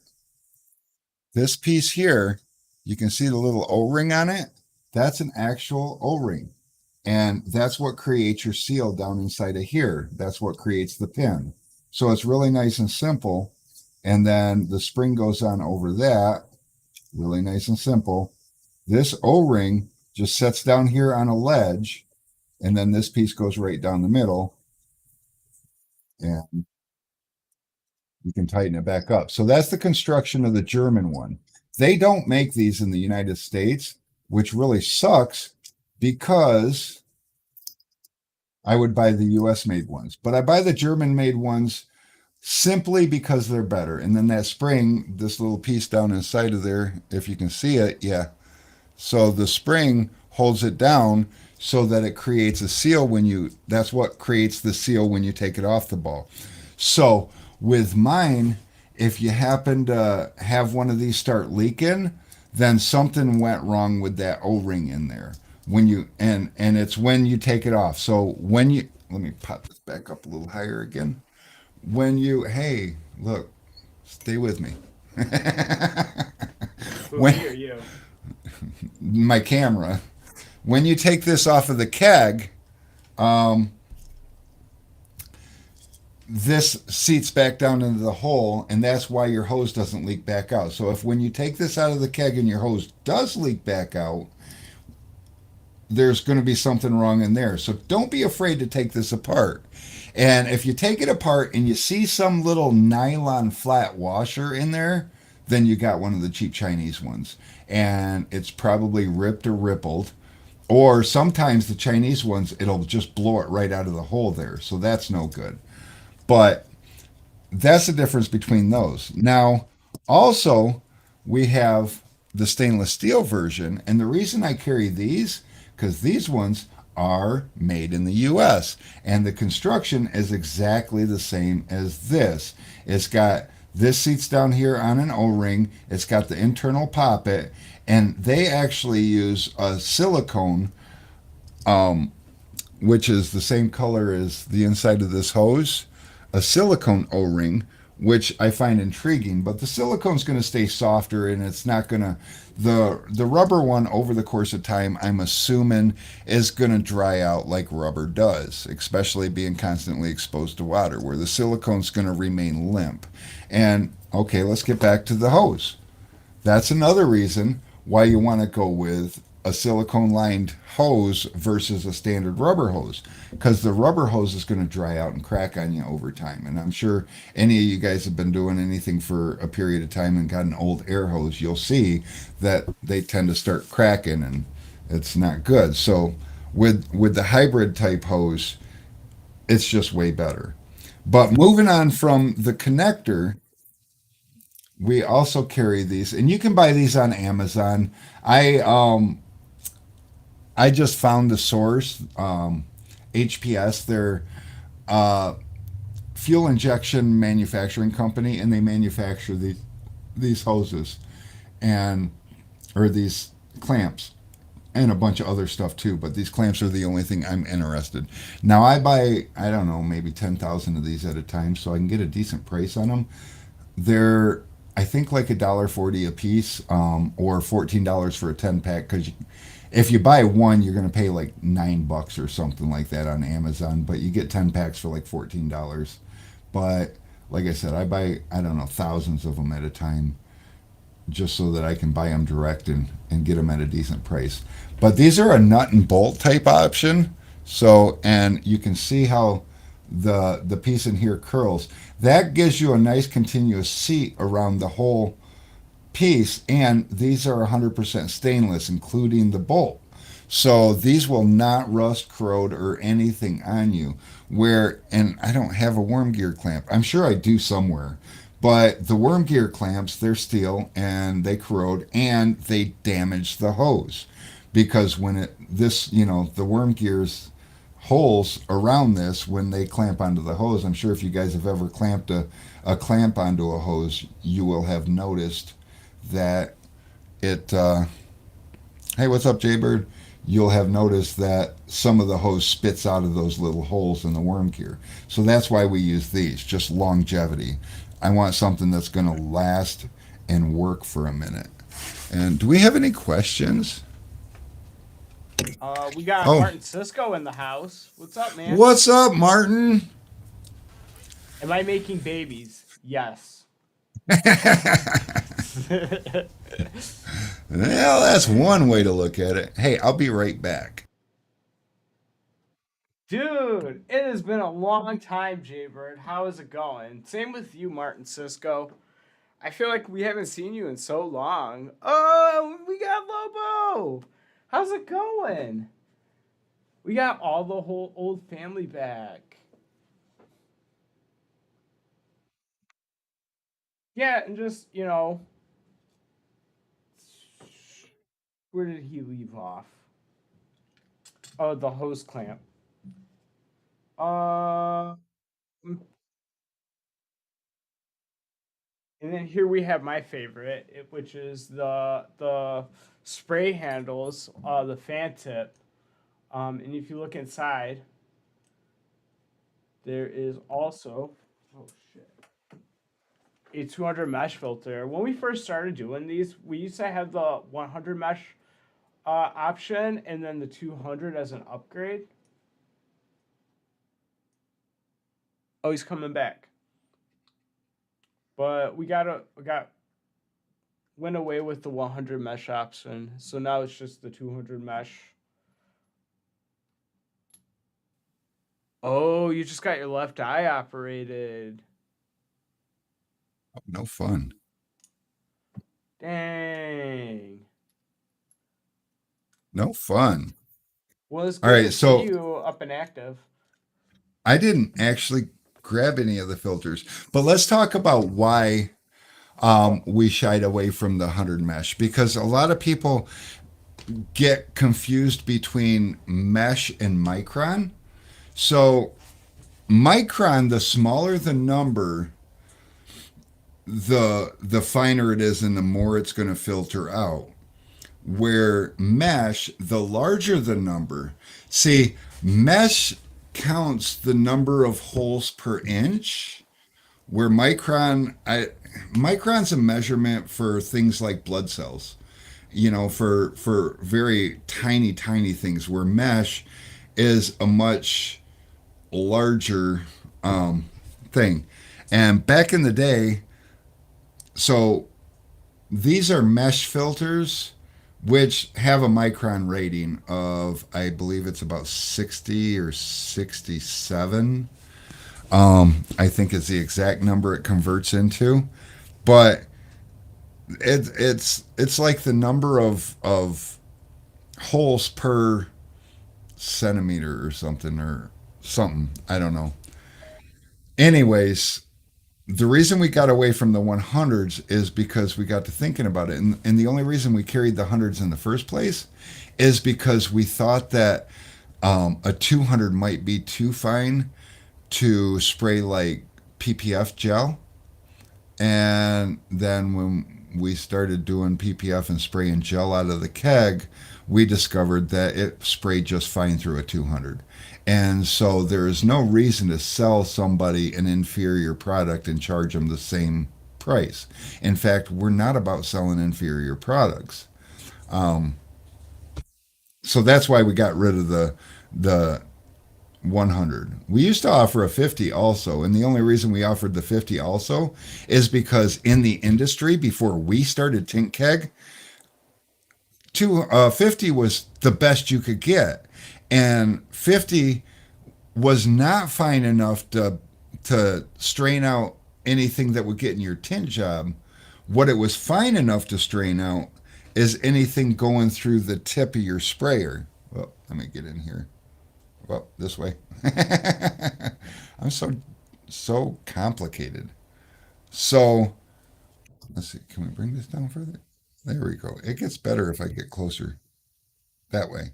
this piece here, you can see the little O-ring on it. That's an actual O-ring. And that's what creates your seal down inside of here. That's what creates the pin. So it's really nice and simple. And then the spring goes on over that. Really nice and simple. This O-ring just sets down here on a ledge. And then this piece goes right down the middle. And you can tighten it back up. So that's the construction of the German one. They don't make these in the United States, which really sucks because I would buy the US made ones, but I buy the German made ones simply because they're better. And then that spring, this little piece down inside of there, if you can see it, yeah. So the spring holds it down so that it creates a seal when you, that's what creates the seal when you take it off the ball. So with mine, if you happen to have one of these start leaking, then something went wrong with that O-ring in there. When you and it's when you take it off. So when you let me pop this back up a little higher again. When you hey, look, stay with me. Who, When me or you? my camera, when you take this off of the keg, um, this seats back down into the hole, and that's why your hose doesn't leak back out. So if when you take this out of the keg and your hose does leak back out, there's going to be something wrong in there. So don't be afraid to take this apart. And if you take it apart and you see some little nylon flat washer in there, then you got one of the cheap Chinese ones. And it's probably ripped or rippled. Or sometimes the Chinese ones, it'll just blow it right out of the hole there. So that's no good. But that's the difference between those. Now, also, we have the stainless steel version, and the reason I carry these because these ones are made in the US and the construction is exactly the same as this. It's got this seats down here on an O-ring, it's got the internal poppet, and they actually use a silicone um, which is the same color as the inside of this hose, a silicone O-ring, which I find intriguing. But the silicone's going to stay softer, and it's not going to. The rubber one over the course of time, I'm assuming, is going to dry out like rubber does, especially being constantly exposed to water, where the silicone's going to remain limp. And okay, let's get back to the hose. That's another reason why you want to go with a silicone lined hose versus a standard rubber hose because the rubber hose is going to dry out and crack on you over time. And I'm sure any of you guys have been doing anything for a period of time and got an old air hose, you'll see that they tend to start cracking and it's not good. So with the hybrid type hose, it's just way better. But moving on from the connector, we also carry these, and you can buy these on Amazon. I I just found the source, HPS. They're uh, fuel injection manufacturing company, and they manufacture these hoses and or these clamps and a bunch of other stuff too. But these clamps are the only thing I'm interested. Now I buy, I don't know, maybe 10,000 of these at a time, so I can get a decent price on them. They're, I think, like $1.40 a piece, or $14 for a 10 pack. Because if you buy one, you're gonna pay like $9 or something like that on Amazon. But you get 10 packs for like $14. But like I said, I buy, I don't know, thousands of them at a time, just so that I can buy them direct and get them at a decent price. But these are a nut and bolt type option. So, and you can see how the piece in here curls. That gives you a nice continuous seat around the whole piece, and these are 100% stainless, including the bolt. So these will not rust, corrode, or anything on you. Where, and I don't have a worm gear clamp. I'm sure I do somewhere. But the worm gear clamps, they're steel and they corrode and they damage the hose. Because when the worm gears holes around this, when they clamp onto the hose, I'm sure if you guys have ever clamped a clamp onto a hose, you will have noticed that it hey, what's up, Jaybird? You'll have noticed that some of the hose spits out of those little holes in the worm gear. So that's why we use these, just longevity. I want something that's going to last and work for a minute. And do we have any questions? We got Oh, Martin Cisco in the house. What's up, man? what's up, Martin? Am I making babies? Yes. Well, that's one way to look at it. Hey, I'll be right back. Dude, it has been a long time, Jaybird. How is it going? Same with you, Martin Cisco. I feel like we haven't seen you in so long. Oh, we got Lobo. How's it going? We got all the whole old family back. Yeah, and just, where did he leave off? Oh, the hose clamp. Uh, and then here we have my favorite, which is the spray handles, the fan tip. And if you look inside, there is also oh shit a 200 mesh filter. When we first started doing these, we used to have the 100 mesh option, and then the 200 as an upgrade. Oh, he's coming back, but we got went away with the 100 mesh option, so now it's just the 200 mesh. Oh, you just got your left eye operated. No fun. Dang. No fun. Well, it's All good right, to see so you up and active. I didn't actually grab any of the filters, but let's talk about why Oh, we shied away from the 100 mesh, because a lot of people get confused between mesh and micron. So, micron, the smaller the number, the finer it is and the more it's going to filter out. Where mesh, the larger the number. See, mesh counts the number of holes per inch, where micron's a measurement for things like blood cells, for very tiny things, where mesh is a much larger thing. And back in the day, so these are mesh filters, which have a micron rating of, I believe it's about 60 or 67. I think is the exact number it converts into. But it's like the number of holes per centimeter or something, I don't know. Anyways, the reason we got away from the 100s is because we got to thinking about it. And the only reason we carried the hundreds in the first place is because we thought that a 200 might be too fine to spray like PPF gel. And then when we started doing PPF and spraying gel out of the keg, we discovered that it sprayed just fine through a 200. And so there is no reason to sell somebody an inferior product and charge them the same price. In fact, we're not about selling inferior products. Um, so that's why we got rid of the 100. We used to offer a 50 also, and the only reason we offered the 50 also is because in the industry before we started Tint Keg, 50 was the best you could get, and 50 was not fine enough to strain out anything that would get in your tint job. What it was fine enough to strain out is anything going through the tip of your sprayer. Well, let me get in here. Well, this way. I'm so complicated. So let's see. Can we bring this down further? There we go. It gets better if I get closer that way.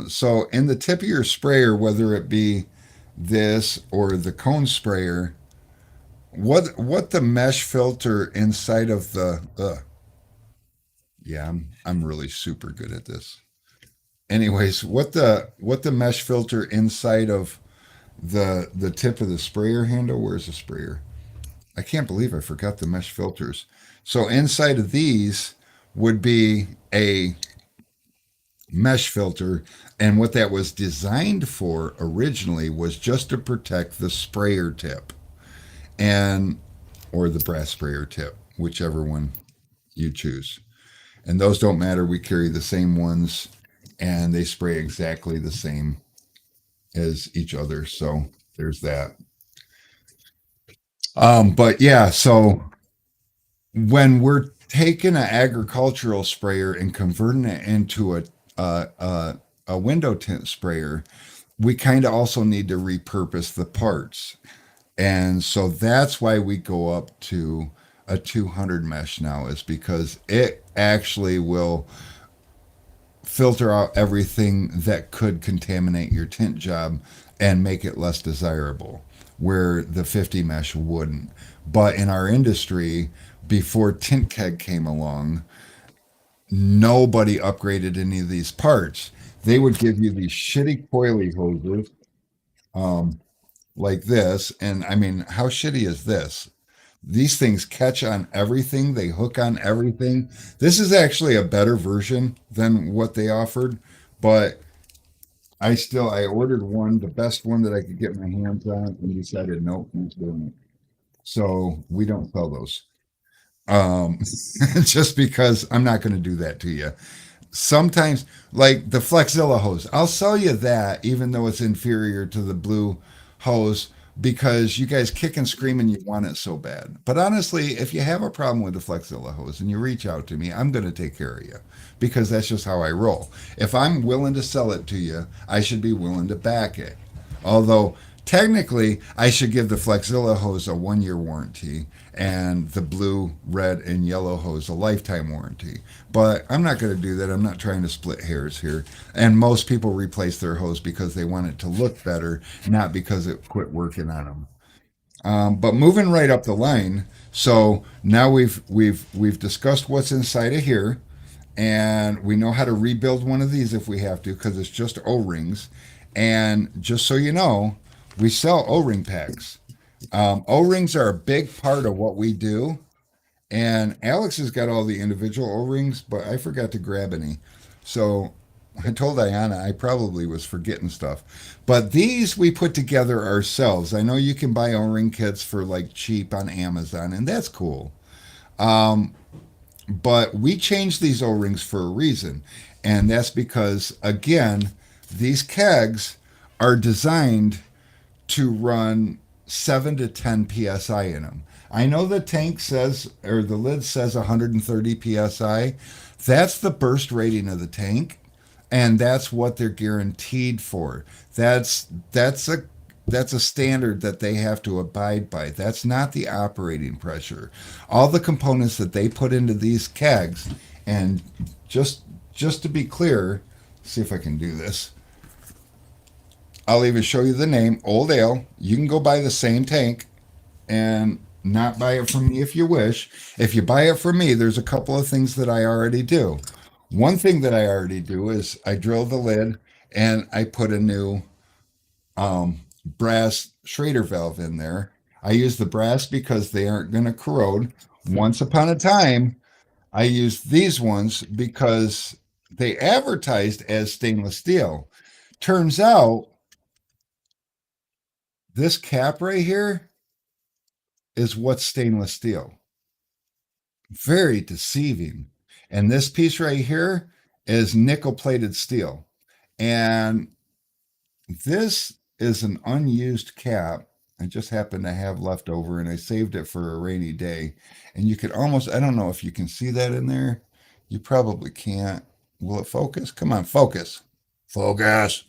So in the tip of your sprayer, whether it be this or the cone sprayer, what the mesh filter inside of the yeah, I'm really super good at this. Anyways, what the mesh filter inside of the tip of the sprayer handle, where's the sprayer? I can't believe I forgot the mesh filters. So inside of these would be a mesh filter, and what that was designed for originally was just to protect the sprayer tip and or the brass sprayer tip, whichever one you choose. And those don't matter. We carry the same ones, and they spray exactly the same as each other. So there's that. But yeah, so when we're taking an agricultural sprayer and converting it into a window tint sprayer, we kind of also need to repurpose the parts. And so that's why we go up to a 200 mesh now, is because it actually will filter out everything that could contaminate your tint job and make it less desirable, where the 50 mesh wouldn't. But in our industry, before Tint Keg came along, nobody upgraded any of these parts. They would give you these shitty coily hoses, um, like this. And I mean, how shitty is this? These things catch on everything, they hook on everything. This is actually a better version than what they offered, but I ordered one, the best one that I could get my hands on, and decided nope, I'm doing it. So we don't sell those. Um, just because I'm not going to do that to you. Sometimes, like the Flexzilla hose, I'll sell you that even though it's inferior to the blue hose, because you guys kick and scream and you want it so bad. But honestly, if you have a problem with the Flexzilla hose and you reach out to me, I'm going to take care of you, because that's just how I roll. If I'm willing to sell it to you, I should be willing to back it. Although technically, I should give the Flexzilla hose a 1 year warranty and the blue, red, and yellow hose a lifetime warranty. But I'm not going to do that. I'm not trying to split hairs here. And most people replace their hose because they want it to look better, not because it quit working on them. But moving right up the line, so now we've discussed what's inside of here, and we know how to rebuild one of these if we have to, because it's just O-rings. And just so you know, we sell O-ring packs. O-rings are a big part of what we do. And Alex has got all the individual O-rings, but I forgot to grab any. So I told Diana I probably was forgetting stuff. But these we put together ourselves. I know you can buy O-ring kits for like cheap on Amazon, and that's cool. Um, but we changed these O-rings for a reason. And that's because, again, these kegs are designed to run 7 to 10 psi in them. I know the tank says, or the lid says 130 psi. That's the burst rating of the tank, and that's what they're guaranteed for. That's a That's a standard that they have to abide by. That's not the operating pressure. All the components that they put into these kegs, and just just to be clear, see if I can do this. I'll even show you the name, Old Ale. You can go buy the same tank and not buy it from me if you wish. If you buy it from me, there's a couple of things that I already do. One thing that I already do is I drill the lid and I put a new brass Schrader valve in there. I use the brass because they aren't going to corrode. Once upon a time, I used these ones because they advertised as stainless steel. Turns out this cap right here is what's stainless steel. Very deceiving. And this piece right here is nickel plated steel. And this is an unused cap I just happened to have left over and I saved it for a rainy day. And you could almost, I don't know if you can see that in there. You probably can't. Will it focus? Come on, focus. Focus.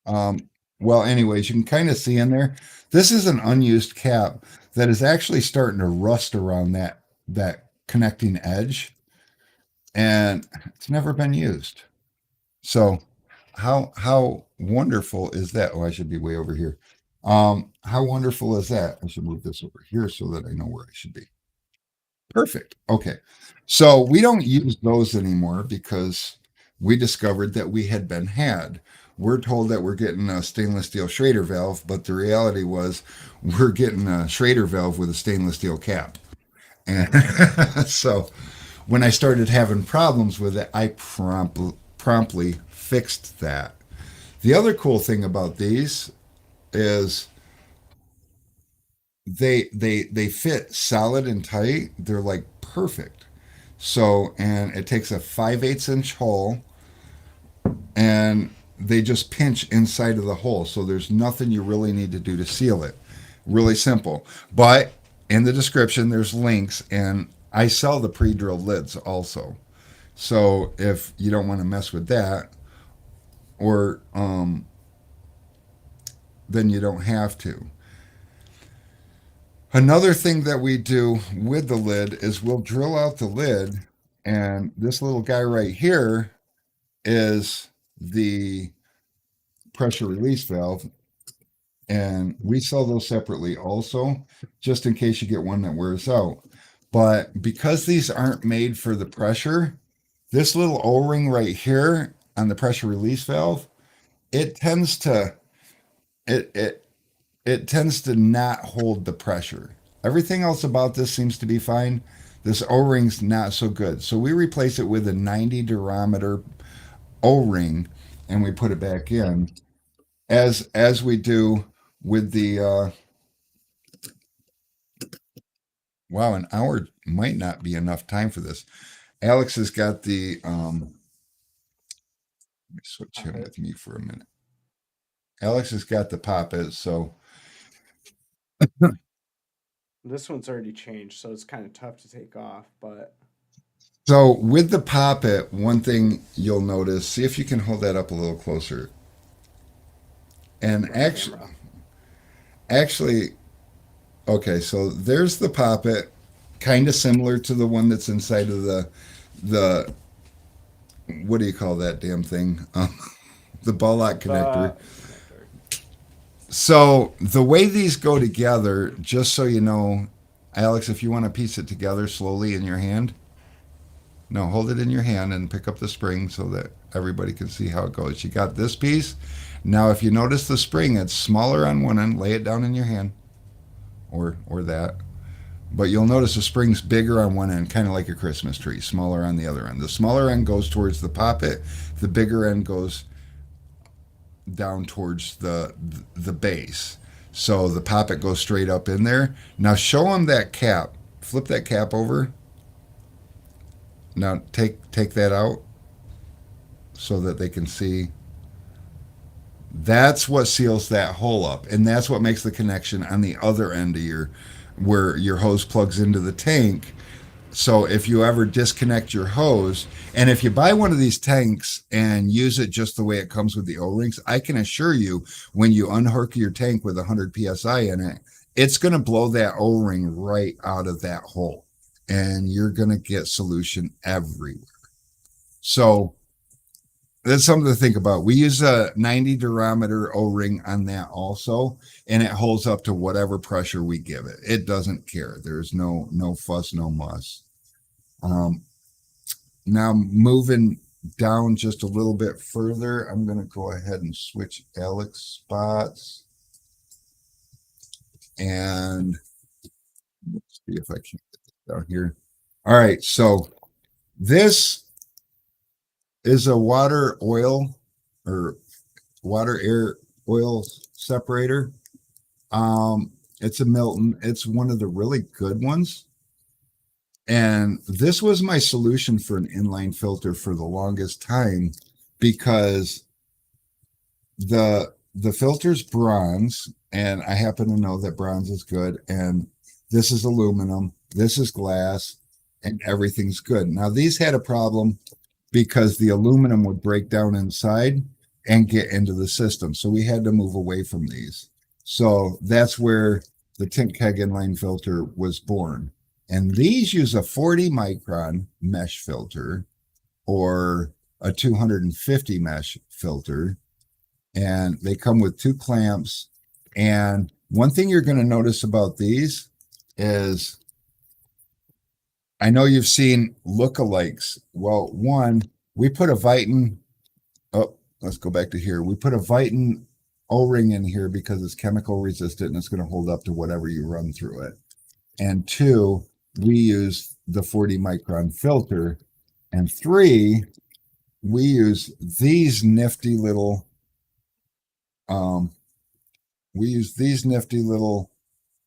Um, well, anyways, you can kind of see in there. This is an unused cap that is actually starting to rust around that connecting edge, and it's never been used. So, how wonderful is that? Oh, I should be way over here. How wonderful is that? I should move this over here so that I know where I should be. Perfect. Okay. So we don't use those anymore because we discovered that we had been had. We're told that we're getting a stainless steel Schrader valve, but the reality was we're getting a Schrader valve with a stainless steel cap. And so when I started having problems with it, I promptly fixed that. The other cool thing about these is they fit solid and tight. They're like perfect. So, and it takes a 5/8 inch hole and they just pinch inside of the hole. So there's nothing you really need to do to seal it. Really simple. But in the description, there's links and I sell the pre-drilled lids also. So if you don't want to mess with that, or then you don't have to. Another thing that we do with the lid is we'll drill out the lid, and this little guy right here is the pressure release valve, and we sell those separately also, just in case you get one that wears out. But because these aren't made for the pressure, this little O-ring right here on the pressure release valve, it tends to it it it tends to not hold the pressure. Everything else about this seems to be fine. This O-ring's not so good. So we replace it with a 90 durometer O-ring and we put it back in as we do with the wow, an hour might not be enough time for this. Alex has got the let me switch him with me for a minute. Alex has got the poppet, so This one's already changed, so it's kind of tough to take off, but with the poppet, one thing you'll notice, see if you can hold that up a little closer. And my actually, camera. actually, okay, so there's the poppet, kind of similar to the one that's inside of the what do you call that damn thing? The ball lock connector. The connector. So the way these go together, just so you know, Alex, if you want to piece it together slowly in your hand, no, hold it in your hand and pick up the spring so that everybody can see how it goes. You got this piece. Now, if you notice the spring, it's smaller on one end. Lay it down in your hand, or that. But you'll notice the spring's bigger on one end, kind of like a Christmas tree, smaller on the other end. The smaller end goes towards the poppet. The bigger end goes down towards the base. So the poppet goes straight up in there. Now show them that cap. Flip that cap over. Now take that out so that they can see. That's what seals that hole up, and that's what makes the connection on the other end of your where your hose plugs into the tank. So if you ever disconnect your hose, and if you buy one of these tanks and use it just the way it comes with the O-rings, I can assure you when you unhook your tank with 100 psi in it, it's going to blow that O-ring right out of that hole, and you're going to get solution everywhere. So that's something to think about. We use a 90 durometer O-ring on that also, and it holds up to whatever pressure we give it. It doesn't care. There's no fuss, no muss. Now moving down just a little bit further, I'm going to go ahead and switch Alex spots. And let's see if I can get this down here. All right, so this is a water oil or water air oil separator. It's a Milton. It's one of the really good ones. And this was my solution for an inline filter for the longest time, because the filter's bronze, and I happen to know that bronze is good, and this is aluminum, this is glass, and everything's good. Now these had a problem because the aluminum would break down inside and get into the system. So we had to move away from these. So that's where the Tint Keg inline filter was born. And these use a 40 micron mesh filter or a 250 mesh filter. And they come with 2 clamps. And one thing you're going to notice about these is, I know you've seen lookalikes. Well, one, we put a Viton. Oh, let's go back to here. We put a Viton O-ring in here because it's chemical resistant and it's going to hold up to whatever you run through it. And 2, we use the 40 micron filter. And 3, we use these nifty little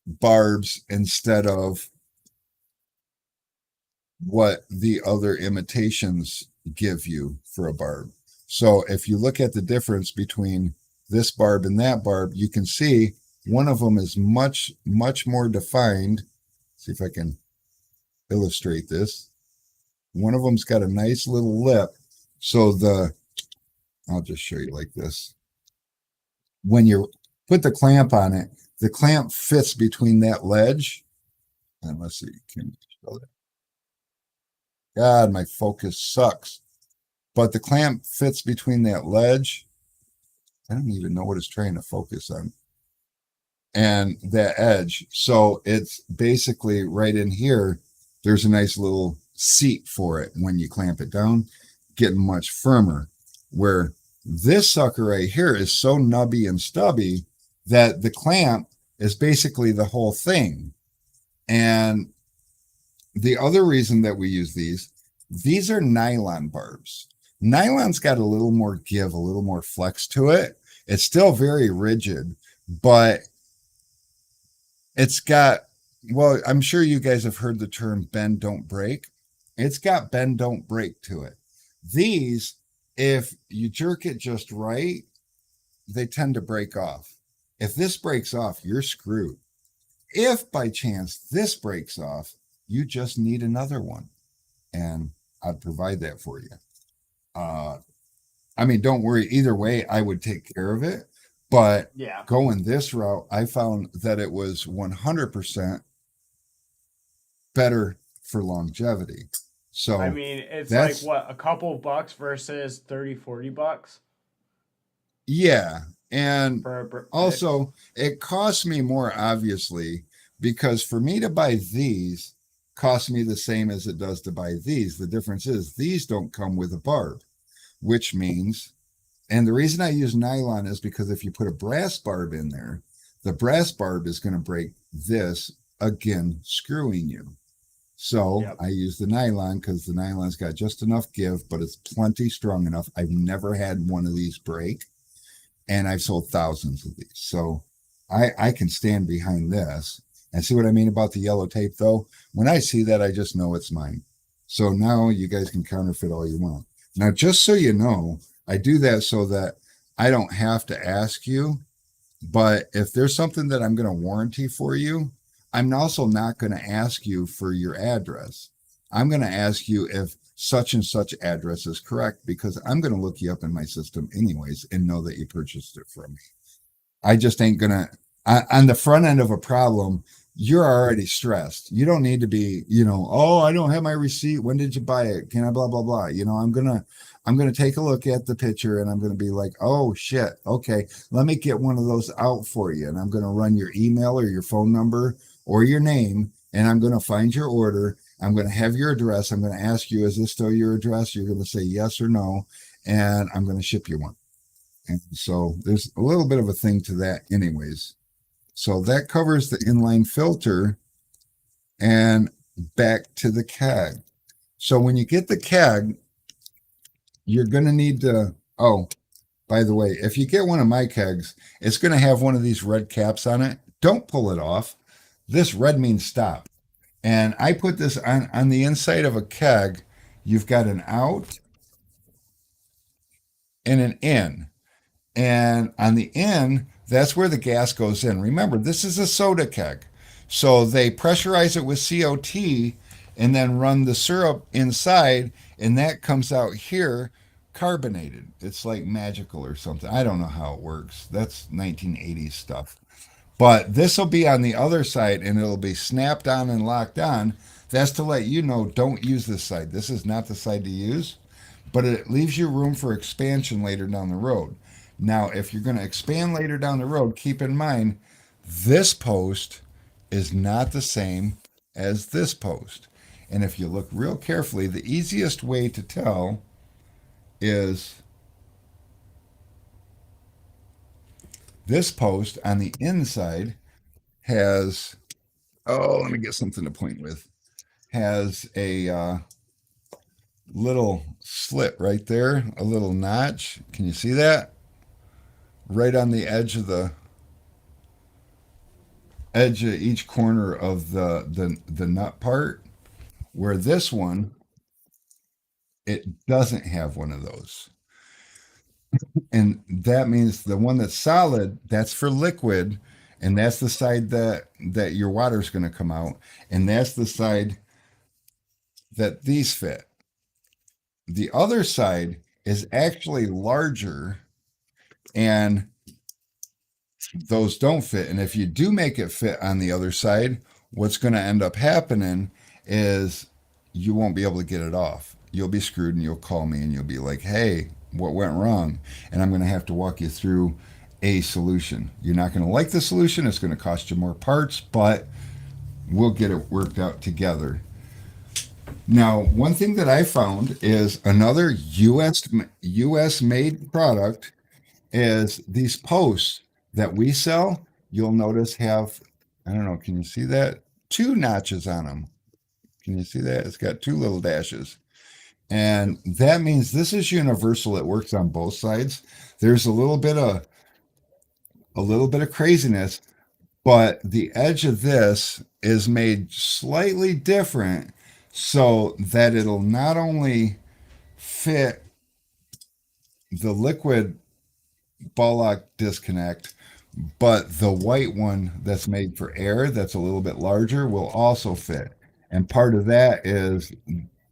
barbs instead of what the other imitations give you for a barb. So if you look at the difference between this barb and that barb, you can see one of them is much more defined. See if I can illustrate this. One of them's got a nice little lip. So I'll just show you like this. When you put the clamp on it, the clamp fits between that ledge. And let's see, can you show that? God, my focus sucks. But the clamp fits between that ledge. I don't even know what it's trying to focus on. And that edge. So it's basically right in here. There's a nice little seat for it. When you clamp it down, getting much firmer. Where this sucker right here is so nubby and stubby that the clamp is basically the whole thing. And the other reason that we use these are nylon barbs. Nylon's got a little more give, a little more flex to it. It's still very rigid, but it's got, well, I'm sure you guys have heard the term bend, don't break. It's got bend, don't break to it. These, if you jerk it just right, they tend to break off. If this breaks off, you're screwed. If by chance this breaks off, you just need another one, and I'd provide that for you. I mean, don't worry. Either way, I would take care of it. But Yeah. going this route, I found that it was 100% better for longevity. So I mean, it's like what, a couple bucks versus 30, 40 bucks? Yeah. And For also, it costs me more, obviously, because for me to buy these costs me the same as it does to buy these. The difference is these don't come with a barb, which means, and the reason I use nylon is because if you put a brass barb in there, the brass barb is going to break this, again, screwing you. So Yep. I use the nylon because the nylon's got just enough give, but it's plenty strong enough. I've never had one of these break, and I've sold thousands of these. So I can stand behind this. And see what I mean about the yellow tape, though? When I see that, I just know it's mine. So now you guys can counterfeit all you want. Now, just so you know, I do that so that I don't have to ask you. But if there's something that I'm going to warranty for you, I'm also not going to ask you for your address. I'm going to ask you if such and such address is correct because I'm going to look you up in my system anyways and know that you purchased it from me. I just ain't gonna on the front end of a problem, you're already stressed. You don't need to be, oh, I don't have my receipt. When did you buy it? Can I blah blah blah? I'm gonna take a look at the picture and I'm gonna be like, oh shit, okay, let me get one of those out for you. And I'm gonna run your email or your phone number or your name, and I'm gonna find your order. I'm gonna have your address. I'm gonna ask you, is this still your address? You're gonna say yes or no, and I'm gonna ship you one. And so there's a little bit of a thing to that, anyways. So that covers the inline filter and back to the keg. So when you get the keg, you're going to need to, oh, by the way, if you get one of my kegs, it's going to have one of these red caps on it. Don't pull it off. This red means stop. And I put this on the inside of a keg. You've got an out and an in. And on the end, that's where the gas goes in. Remember, this is a soda keg. So they pressurize it with CO2 and then run the syrup inside, and that comes out here carbonated. It's like magical or something. I don't know how it works. That's 1980s stuff. But this will be on the other side and it'll be snapped on and locked on. That's to let you know, don't use this side. This is not the side to use, but it leaves you room for expansion later down the road. Now, if you're going to expand later down the road, keep in mind this post is not the same as this post. And if you look real carefully, the easiest way to tell is this post on the inside has, oh, let me get something to point with, has a little slit right there, a little notch. Can you see that? Right on the edge of each corner of the nut part, where this one, it doesn't have one of those. And that means the one that's solid, that's for liquid, and that's the side that your water's going to come out, and that's the side that these fit. The other side is actually larger, and those don't fit. And if you do make it fit on the other side, what's going to end up happening is you won't be able to get it off. You'll be screwed and you'll call me and you'll be like, hey, what went wrong? And I'm going to have to walk you through a solution. You're not going to like the solution. It's going to cost you more parts, but we'll get it worked out together. Now, one thing that I found is another US made product is these posts that we sell. You'll notice have, I don't know, can you see that? Two notches on them. Can you see that? It's got two little dashes. And that means this is universal. It works on both sides. There's a little bit of craziness, but the edge of this is made slightly different so that it'll not only fit the liquid ball lock disconnect, but the white one that's made for air that's a little bit larger will also fit. And part of that is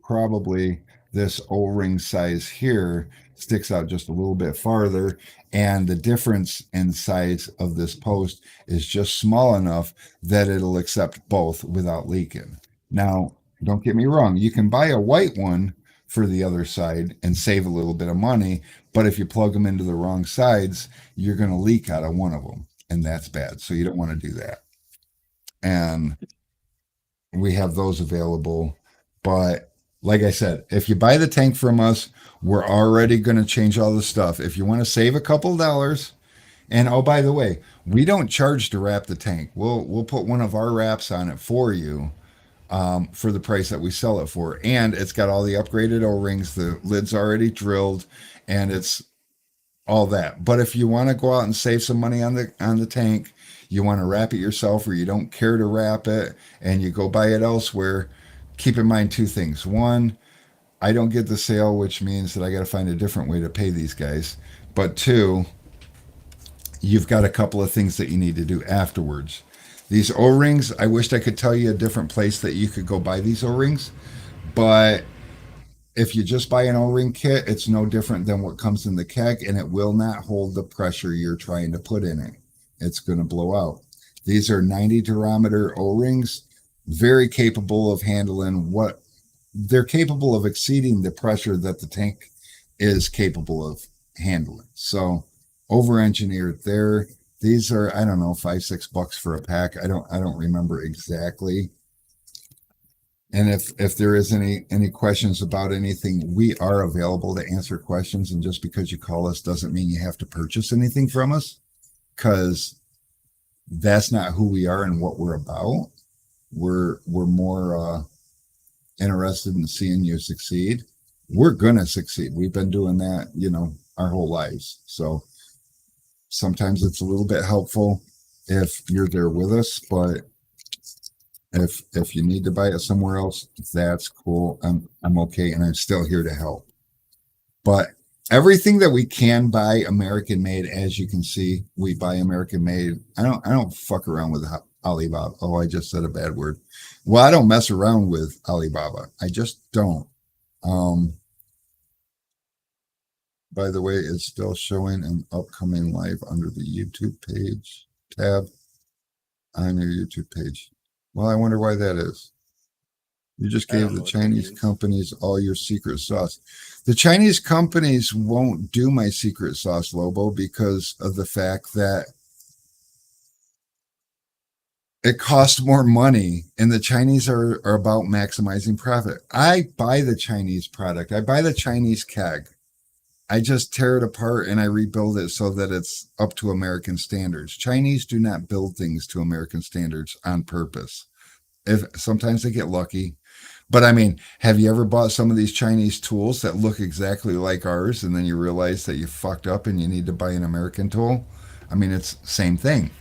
probably this O-ring size here sticks out just a little bit farther, and the difference in size of this post is just small enough that it'll accept both without leaking. Now, don't get me wrong, you can buy a white one for the other side and save a little bit of money, but if you plug them into the wrong sides, you're going to leak out of one of them, and that's bad. So you don't want to do that. And we have those available, but like I said, if you buy the tank from us, we're already going to change all the stuff. If you want to save a couple of dollars, and oh, by the way, we don't charge to wrap the tank. We'll put one of our wraps on it for you for the price that we sell it for, and it's got all the upgraded O-rings. The lid's already drilled, and it's all that. But if you want to go out and save some money on the tank, you want to wrap it yourself, or you don't care to wrap it, and you go buy it elsewhere. Keep in mind two things. One, I don't get the sale, which means that I got to find a different way to pay these guys. But two, you've got a couple of things that you need to do afterwards. These O-rings, I wished I could tell you a different place that you could go buy these O-rings, But if you just buy an O-ring kit, it's no different than what comes in the keg, and it will not hold the pressure you're trying to put in it. It's going to blow out. These are 90 durometer O-rings, very capable of handling what they're capable of exceeding the pressure that the tank is capable of handling. So over engineered there. These are, I don't know, $5-6 for a pack. I don't remember exactly. And if there is any questions about anything, we are available to answer questions. And just because you call us doesn't mean you have to purchase anything from us, because that's not who we are and what we're about. We're more interested in seeing you succeed. We're gonna succeed. We've been doing that, our whole lives. So sometimes it's a little bit helpful if you're there with us, but if you need to buy it somewhere else, that's cool. I'm okay, and I'm still here to help. But everything that we can buy American made, as you can see, we buy American made. I don't fuck around with Alibaba. Oh, I just said a bad word. Well, I don't mess around with Alibaba. I just don't. Um, by the way, it's still showing an upcoming live under the YouTube page tab on your YouTube page. Well, I wonder why that is. You just I gave don't the know what that Chinese means. companies all your secret sauce. The Chinese companies won't do my secret sauce, Lobo, because of the fact that it costs more money, and the Chinese are about maximizing profit. I buy the Chinese product. I buy the Chinese keg. I just tear it apart and I rebuild it so that it's up to American standards. Chinese do not build things to American standards on purpose. If sometimes they get lucky, but I mean, have you ever bought some of these Chinese tools that look exactly like ours, and then you realize that you fucked up and you need to buy an American tool? I mean, it's same thing.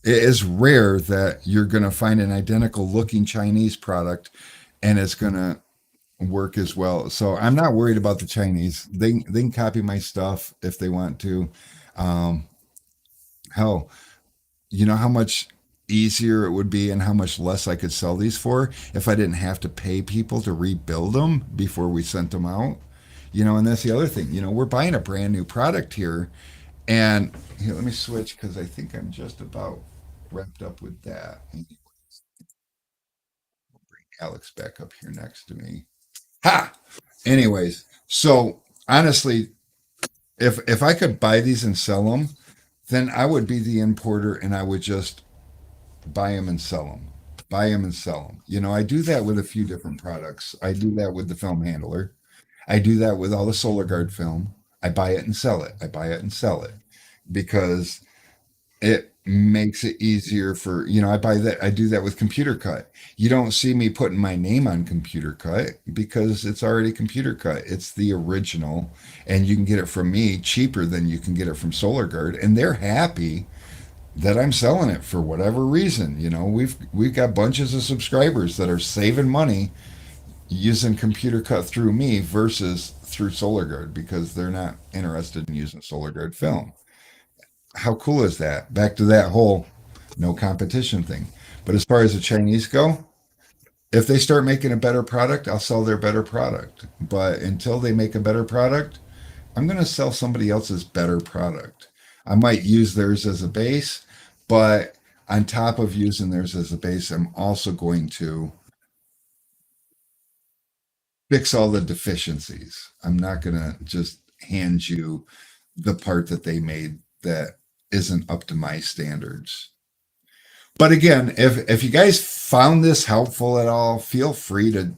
It is rare that you're going to find an identical looking Chinese product and it's going to work as well. So I'm not worried about the Chinese. They can copy my stuff if they want to. Um, hell, you know how much easier it would be and how much less I could sell these for if I didn't have to pay people to rebuild them before we sent them out. And that's the other thing. We're buying a brand new product here. And here, let me switch because I think I'm just about wrapped up with that. Alex back up here next to me. Ha! Anyways, so honestly, if I could buy these and sell them, then I would be the importer and I would just buy them and sell them. Buy them and sell them. I do that with a few different products. I do that with the film handler. I do that with all the Solar Guard film. I buy it and sell it. I buy it and sell it because it makes it easier for, I do that with Computer Cut. You don't see me putting my name on Computer Cut because it's already Computer Cut. It's the original, and you can get it from me cheaper than you can get it from Solar Guard, and they're happy that I'm selling it for whatever reason. We've got bunches of subscribers that are saving money using Computer Cut through me versus through Solar Guard because they're not interested in using Solar Guard film. How cool is that? Back to that whole no competition thing. But as far as the Chinese go, if they start making a better product, I'll sell their better product. But until they make a better product, I'm going to sell somebody else's better product. I might use theirs as a base, but on top of using theirs as a base, I'm also going to fix all the deficiencies. I'm not going to just hand you the part that they made that isn't up to my standards. But again, if you guys found this helpful at all, feel free to,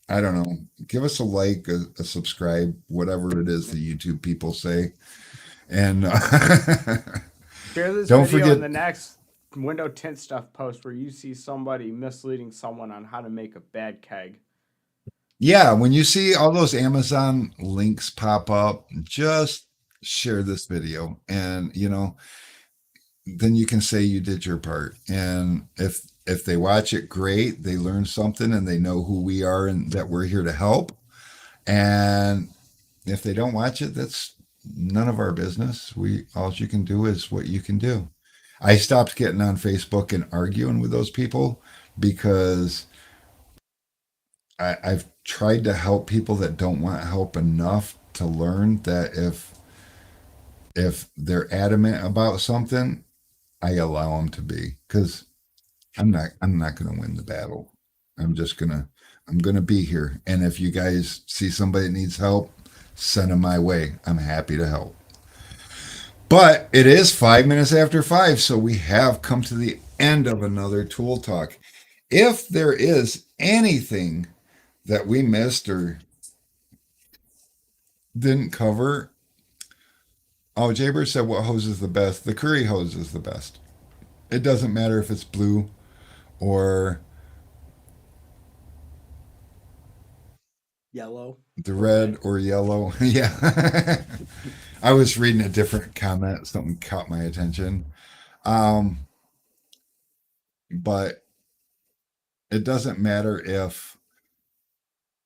I don't know, give us a like, a subscribe, whatever it is the YouTube people say. And Share this don't video forget, in the next window tint stuff post where you see somebody misleading someone on how to make a bad keg. yeah, when you see all those Amazon links pop up, just share this video, and then you can say you did your part. And if they watch it, great, they learn something and they know who we are and that we're here to help. And if they don't watch it, that's none of our business. We All you can do is what you can do. I stopped getting on Facebook and arguing with those people because I've tried to help people that don't want help enough to learn that if they're adamant about something, I allow them to be, because I'm not going to win the battle. I'm just gonna I'm gonna be here, and if you guys see somebody that needs help, send them my way. I'm happy to help. But it is 5 minutes after five, so we have come to the end of another tool talk. If there is anything that we missed or didn't cover, oh, Jaber said what hose is the best? The Curry hose is the best. It doesn't matter if it's blue or Yellow the or red red. or yellow. Yeah. I was reading a different comment. Something caught my attention. Um, but it doesn't matter if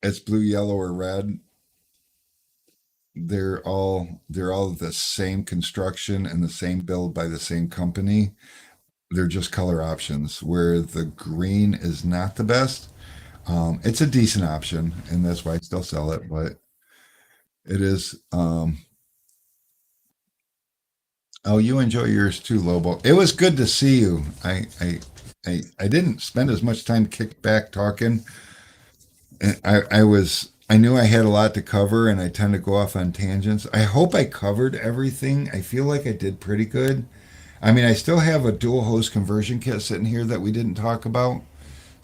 it's blue, yellow, or red. They're all the same construction and the same build by the same company. They're just color options. Where the green is not the best. It's a decent option, and that's why I still sell it. But it is. Oh, you enjoy yours too, Lobo. It was good to see you. I didn't spend as much time kicked back talking. And I knew I had a lot to cover, and I tend to go off on tangents. I hope I covered everything. I feel like I did pretty good. I mean, I still have a dual host conversion kit sitting here that we didn't talk about.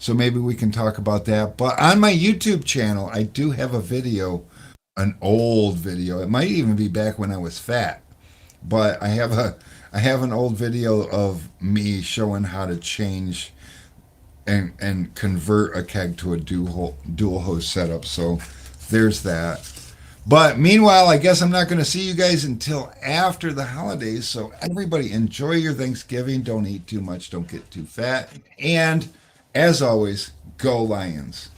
So maybe we can talk about that. But on my YouTube channel, I do have a video, an old video. It might even be back when I was fat. But I have an old video of me showing how to change and convert a keg to a dual host setup. So there's that. But meanwhile, I guess I'm not going to see you guys until after the holidays. So everybody enjoy your Thanksgiving. Don't eat too much. Don't get too fat. And as always, go Lions.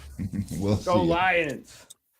We'll Go see you. Lions!